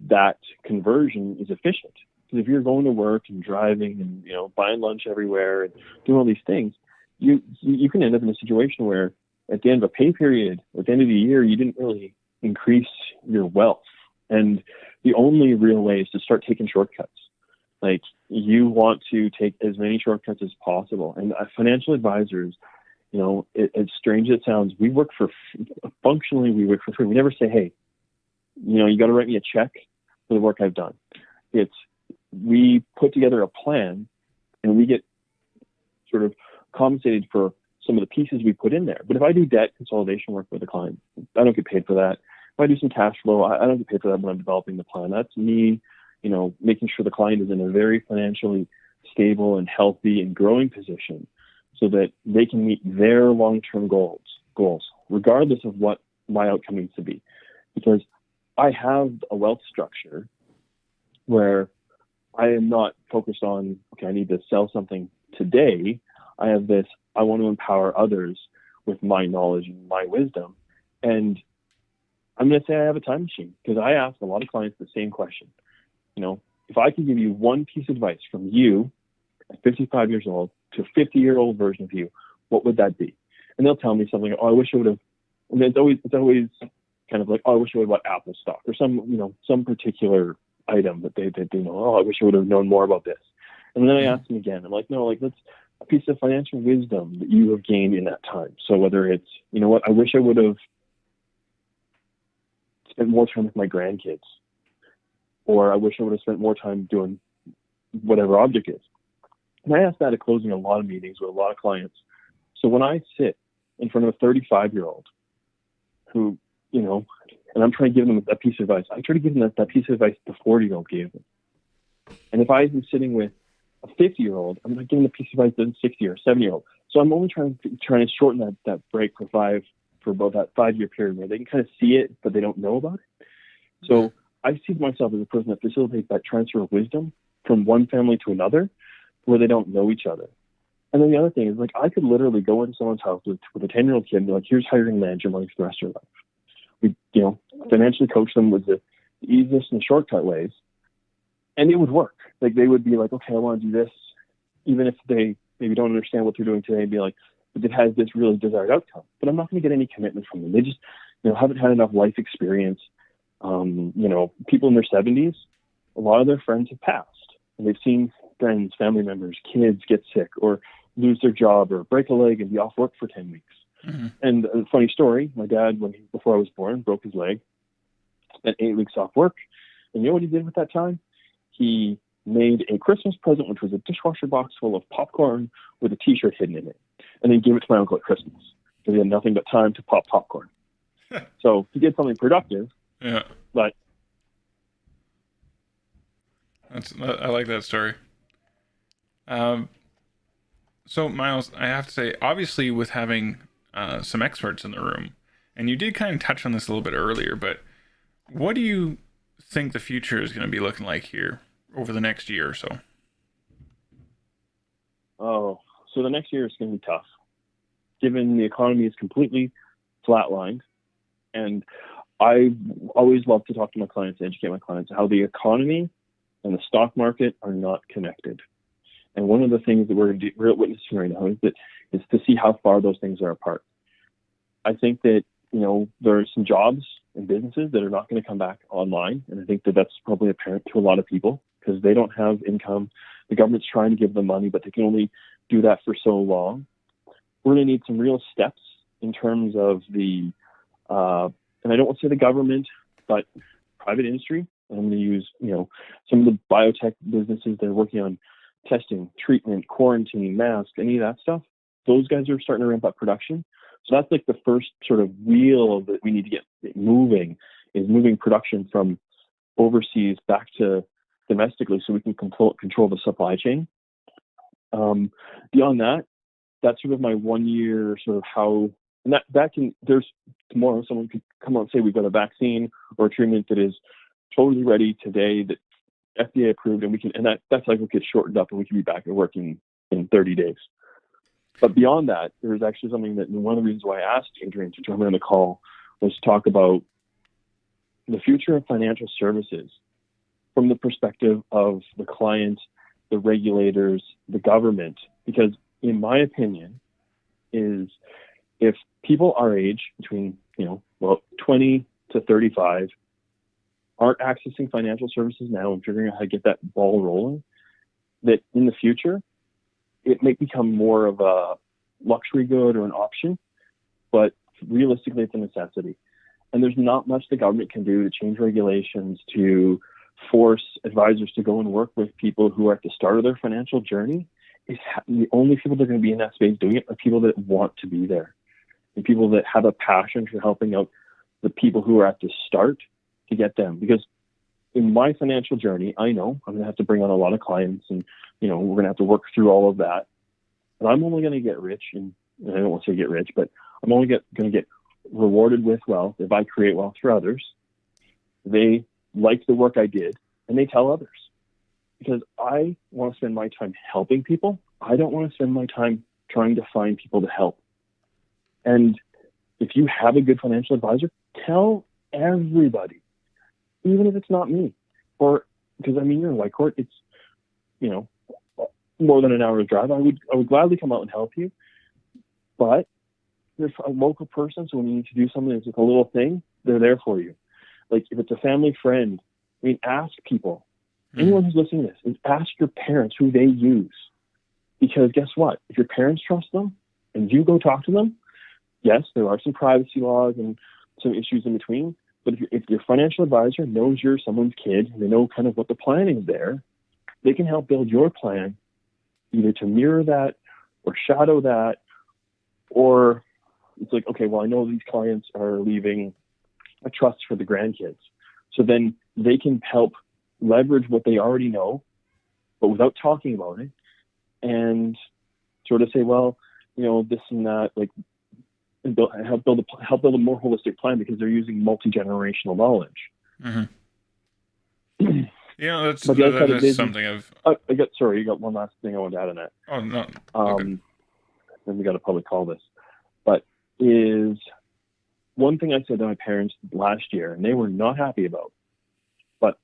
[SPEAKER 3] that conversion is efficient. Because if you're going to work and driving and, buying lunch everywhere and doing all these things, you can end up in a situation where at the end of a pay period, at the end of the year, you didn't really increase your wealth. And the only real way is to start taking shortcuts. Like, you want to take as many shortcuts as possible. And financial advisors, as strange as it sounds, we work for free. We never say, hey, you got to write me a check for the work I've done. We put together a plan, and we get sort of compensated for some of the pieces we put in there. But if I do debt consolidation work with a client, I don't get paid for that. If I do some cash flow, I don't get paid for that when I'm developing the plan. That's me, making sure the client is in a very financially stable and healthy and growing position so that they can meet their long-term goals, regardless of what my outcome needs to be. Because I have a wealth structure where I am not focused on, okay, I need to sell something today. I have this, I want to empower others with my knowledge and my wisdom. And I'm going to say I have a time machine, because I ask a lot of clients the same question. If I can give you one piece of advice from you at 55 years old to a 50-year-old version of you, what would that be? And they'll tell me something, I wish I would have, and it's always kind of like, I wish I would have bought Apple stock, or some particular item that they I wish I would have known more about this. And then I ask them again, I'm like, no, let's a piece of financial wisdom that you have gained in that time. So whether it's, you know what, I wish I would have spent more time with my grandkids, or I wish I would have spent more time doing whatever object is. And I ask that at closing a lot of meetings with a lot of clients. So when I sit in front of a 35-year-old who, you know, and I'm trying to give them a piece of advice, I try to give them that piece of advice the 40-year-old gave them. And if I'm sitting with a 50-year-old, I'm not giving a piece of advice to a 60 or 70-year-old. So I'm only trying to shorten that break for about that 5-year period where they can kind of see it, but they don't know about it. So I see myself as a person that facilitates that transfer of wisdom from one family to another where they don't know each other. And then the other thing is, like, I could literally go into someone's house with a 10-year-old kid and be like, here's how you're going to manage your money for the rest of your life. We, you know, financially coach them with the easiest and shortcut ways. And it would work. Like, they would be like, okay, I want to do this. Even if they maybe don't understand what they're doing today, be like, but it has this really desired outcome. But I'm not going to get any commitment from them. They just, you know, haven't had enough life experience. You know, people in their 70s, a lot of their friends have passed. And they've seen friends, family members, kids get sick or lose their job or break a leg and be off work for 10 weeks. Mm-hmm. And a funny story, my dad, before I was born, broke his leg, spent 8 weeks off work. And you know what he did with that time? He made a Christmas present, which was a dishwasher box full of popcorn with a T-shirt hidden in it, and then gave it to my uncle at Christmas because he had nothing but time to pop popcorn. So he did something productive.
[SPEAKER 1] Yeah.
[SPEAKER 3] But
[SPEAKER 1] I like that story. So Myles, I have to say, obviously with having some experts in the room, and you did kind of touch on this a little bit earlier, but what do you think the future is going to be looking like here over the next year or so?
[SPEAKER 3] Oh, so the next year is going to be tough, given the economy is completely flatlined. And I always love to talk to my clients, educate my clients how the economy and the stock market are not connected. And one of the things that we're witnessing right now is to see how far those things are apart. I think that, you know, there are some jobs and businesses that are not going to come back online. And I think that that's probably apparent to a lot of people because they don't have income. The government's trying to give them money, but they can only do that for so long. We're going to need some real steps in terms of the, and I don't want to say the government, but private industry. I'm going to use, you know, some of the biotech businesses that are working on testing, treatment, quarantine, masks, any of that stuff. Those guys are starting to ramp up production. So that's like the first sort of wheel that we need to get moving, is moving production from overseas back to domestically so we can control the supply chain. Beyond that, that's sort of my 1 year sort of how, and that can, there's tomorrow someone could come out and say we've got a vaccine or a treatment that is totally ready today that FDA approved, and we can, and that cycle gets shortened up and we can be back at work in 30 days. But beyond that, there's actually something that one of the reasons why I asked Adrian to join me on the call was to talk about the future of financial services from the perspective of the client, the regulators, the government. Because in my opinion, is if people our age, between 20 to 35, aren't accessing financial services now and figuring out how to get that ball rolling, that in the future, it may become more of a luxury good or an option, but realistically, it's a necessity. And there's not much the government can do to change regulations, to force advisors to go and work with people who are at the start of their financial journey. The only people that are going to be in that space doing it are people that want to be there, and people that have a passion for helping out the people who are at the start to get them. Because in my financial journey, I know I'm going to have to bring on a lot of clients, and we're going to have to work through all of that. But I'm only going to get rich, and I don't want to say get rich, but I'm only going to get rewarded with wealth if I create wealth for others. They like the work I did, and they tell others. Because I want to spend my time helping people. I don't want to spend my time trying to find people to help. And if you have a good financial advisor, tell everybody, even if it's not me. Or, because you're in Whitecourt, it's, more than an hour's drive. I would gladly come out and help you. But there's a local person, so when you need to do something that's like a little thing, they're there for you. Like if it's a family friend, ask people. Anyone who's listening to this, is ask your parents who they use. Because guess what? If your parents trust them and you go talk to them, yes, there are some privacy laws and some issues in between. But if your financial advisor knows you're someone's kid and they know kind of what the plan is there, they can help build your plan either to mirror that or shadow that, or it's like, okay, well, I know these clients are leaving a trust for the grandkids. So then they can help leverage what they already know, but without talking about it, and sort of say, well, this and that, like, and help build a more holistic plan because they're using multi-generational knowledge.
[SPEAKER 1] Mm-hmm. That's something I've.
[SPEAKER 3] You got one last thing I want to add on that.
[SPEAKER 1] Oh no.
[SPEAKER 3] Okay. Then we got a public call this, but is one thing I said to my parents last year, and they were not happy about, but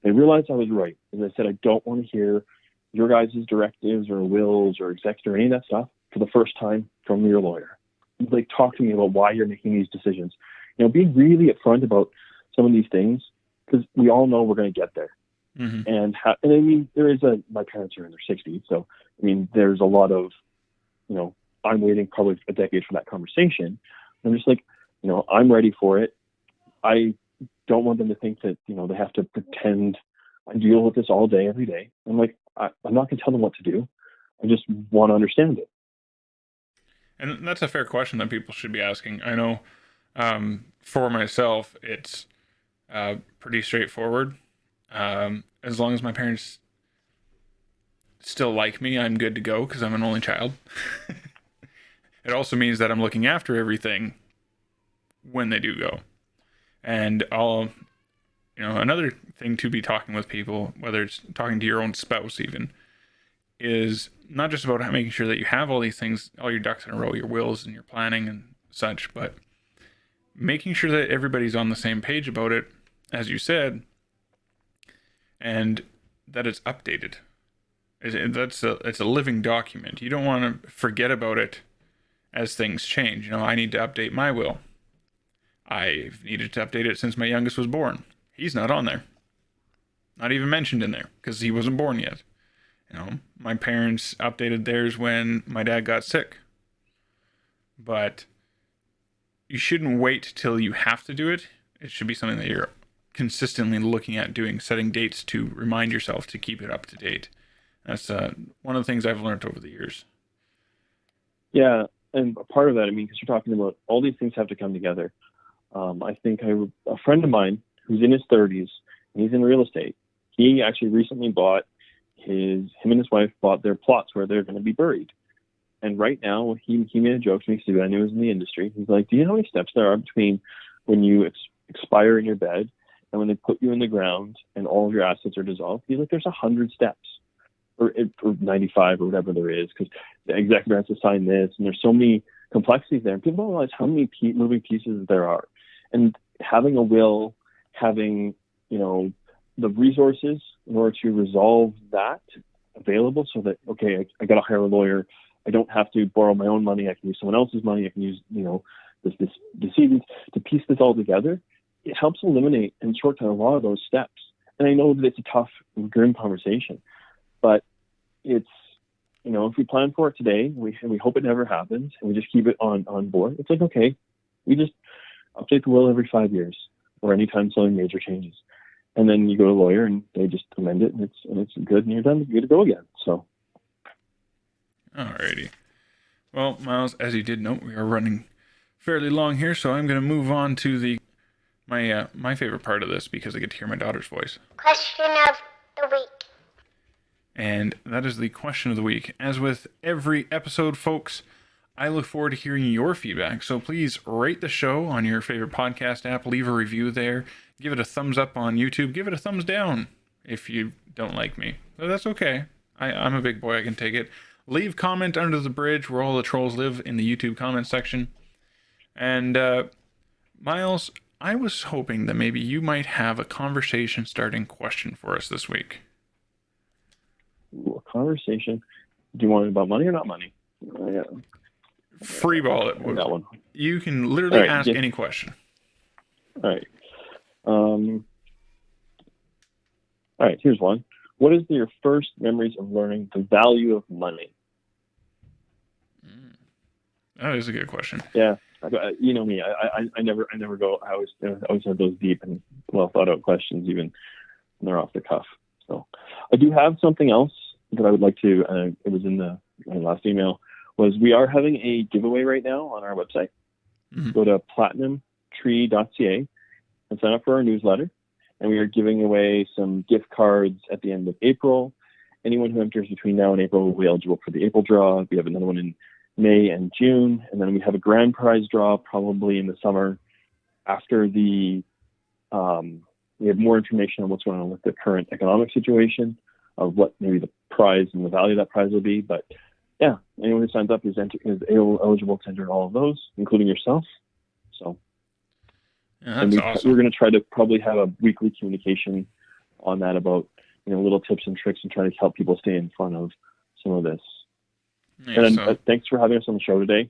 [SPEAKER 3] they realized I was right. And I said, I don't want to hear your guys' directives or wills or execs or any of that stuff for the first time from your lawyer. Like, talk to me about why you're making these decisions. Be really upfront about some of these things, because we all know we're going to get there.
[SPEAKER 1] Mm-hmm.
[SPEAKER 3] And I mean, my parents are in their 60s, so I mean, there's a lot of, I'm waiting probably a decade for that conversation. I'm just like, I'm ready for it. I don't want them to think that, they have to pretend I deal with this all day, every day. I'm like, I'm not going to tell them what to do. I just want to understand it.
[SPEAKER 1] And that's a fair question that people should be asking. I know for myself, it's pretty straightforward. As long as my parents still like me, I'm good to go because I'm an only child. It also means that I'm looking after everything when they do go. And another thing to be talking with people, whether it's talking to your own spouse even, is not just about making sure that you have all these things, all your ducks in a row, your wills and your planning and such, but making sure that everybody's on the same page about it, as you said, and that it's updated. It's a living document. You don't want to forget about it as things change. I need to update my will. I've needed to update it since my youngest was born. He's not on there. Not even mentioned in there because he wasn't born yet. My parents updated theirs when my dad got sick. But you shouldn't wait till you have to do it. It should be something that you're consistently looking at doing, setting dates to remind yourself to keep it up to date. That's one of the things I've learned over the years.
[SPEAKER 3] Yeah, and part of that, because you're talking about all these things have to come together. I think a friend of mine who's in his 30s, and he's in real estate, he actually recently bought him and his wife bought their plots where they're going to be buried. And right now, he made a joke to me because I knew he was in the industry. He's like, do you know how many steps there are between when you expire in your bed and when they put you in the ground and all of your assets are dissolved? He's like, there's 100 steps. Or 95 or whatever there is, because the executor has to sign this, and there's so many complexities there. And people don't realize how many moving pieces there are. And having a will, having, the resources in order to resolve that available so that, okay, I got to hire a lawyer. I don't have to borrow my own money. I can use someone else's money. I can use, this decedent to piece this all together. It helps eliminate and shortcut a lot of those steps. And I know that it's a tough and grim conversation, but it's, if we plan for it today, we hope it never happens, and we just keep it on board. It's like, okay, we just update the will every 5 years or anytime something major changes. And then you go to a lawyer and they just amend it, and it's good, and you're done. You're good to go again. So.
[SPEAKER 1] Alrighty. Well, Myles, as you did note, we are running fairly long here, so I'm going to move on to my favorite part of this because I get to hear my daughter's voice.
[SPEAKER 2] Question of the week.
[SPEAKER 1] And that is the question of the week. As with every episode, folks, I look forward to hearing your feedback. So please rate the show on your favorite podcast app. Leave a review there. Give it a thumbs up on YouTube. Give it a thumbs down if you don't like me. But that's okay. I'm a big boy. I can take it. Leave comment under the bridge where all the trolls live in the YouTube comment section. And Myles, I was hoping that maybe you might have a conversation starting question for us this week.
[SPEAKER 3] Ooh, a conversation. Do you want it about money or not money? Yeah.
[SPEAKER 1] Free ball it.
[SPEAKER 3] That one.
[SPEAKER 1] You can literally ask any question.
[SPEAKER 3] All right. All right, here's one. What is your first memories of learning the value of money?
[SPEAKER 1] That is a good question.
[SPEAKER 3] Yeah, you know me. I never go. I always have those deep and well thought out questions, even when they're off the cuff. So I do have something else that I would like to. It was in my last email. Was we are having a giveaway right now on our website.
[SPEAKER 1] Mm-hmm.
[SPEAKER 3] Go to platinumtree.ca and sign up for our newsletter. And we are giving away some gift cards at the end of April. Anyone who enters between now and April will be eligible for the April draw. We have another one in May and June. And then we have a grand prize draw probably in the summer after we have more information on what's going on with the current economic situation of what maybe the prize and the value of that prize will be. But yeah, anyone who signs up is eligible to enter all of those, including yourself. So,
[SPEAKER 1] yeah, that's awesome.
[SPEAKER 3] We're going to try to probably have a weekly communication on that about little tips and tricks and trying to help people stay in front of some of this.
[SPEAKER 1] Yeah,
[SPEAKER 3] and then, thanks for having us on the show today.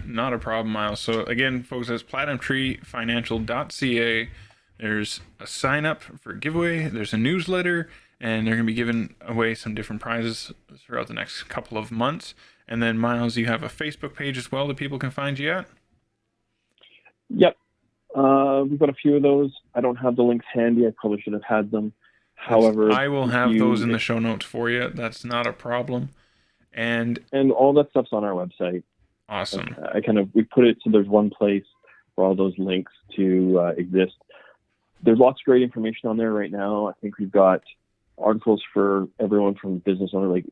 [SPEAKER 1] Not a problem, Myles. So again, folks, that's platinumtreefinancial.ca. There's a sign up for a giveaway. There's a newsletter, and they're going to be giving away some different prizes throughout the next couple of months. And then, Myles, you have a Facebook page as well that people can find you at?
[SPEAKER 3] Yep. We've got a few of those. I don't have the links handy. I probably should have had them. However,
[SPEAKER 1] I will have those in the show notes for you. That's not a problem. And
[SPEAKER 3] all that stuff's on our website.
[SPEAKER 1] Awesome.
[SPEAKER 3] We put it so there's one place for all those links to exist. There's lots of great information on there right now. I think we've got articles for everyone from business owner. Like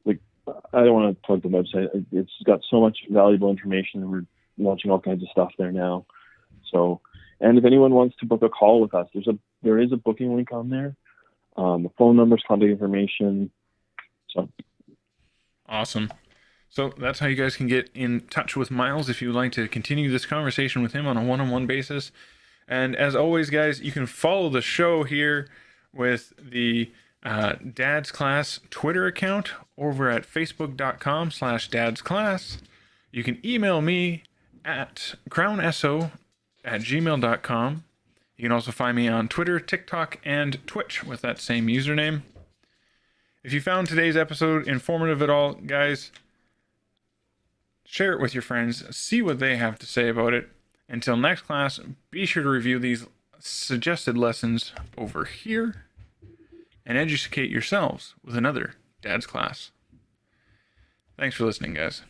[SPEAKER 3] I don't want to plug the website. It's got so much valuable information, and we're launching all kinds of stuff there now. So, and if anyone wants to book a call with us, there is a booking link on there. The phone numbers, contact information. So
[SPEAKER 1] awesome. So that's how you guys can get in touch with Myles if you would like to continue this conversation with him on a one-on-one basis. And as always, guys, you can follow the show here with the Dad's Class Twitter account over at facebook.com/dadsclass. You can email me at crownso@gmail.com. You can also find me on Twitter, TikTok, and Twitch with that same username. If you found today's episode informative at all, guys, share it with your friends. See what they have to say about it. Until next class, be sure to review these suggested lessons over here and educate yourselves with another Dad's Class. Thanks for listening, guys.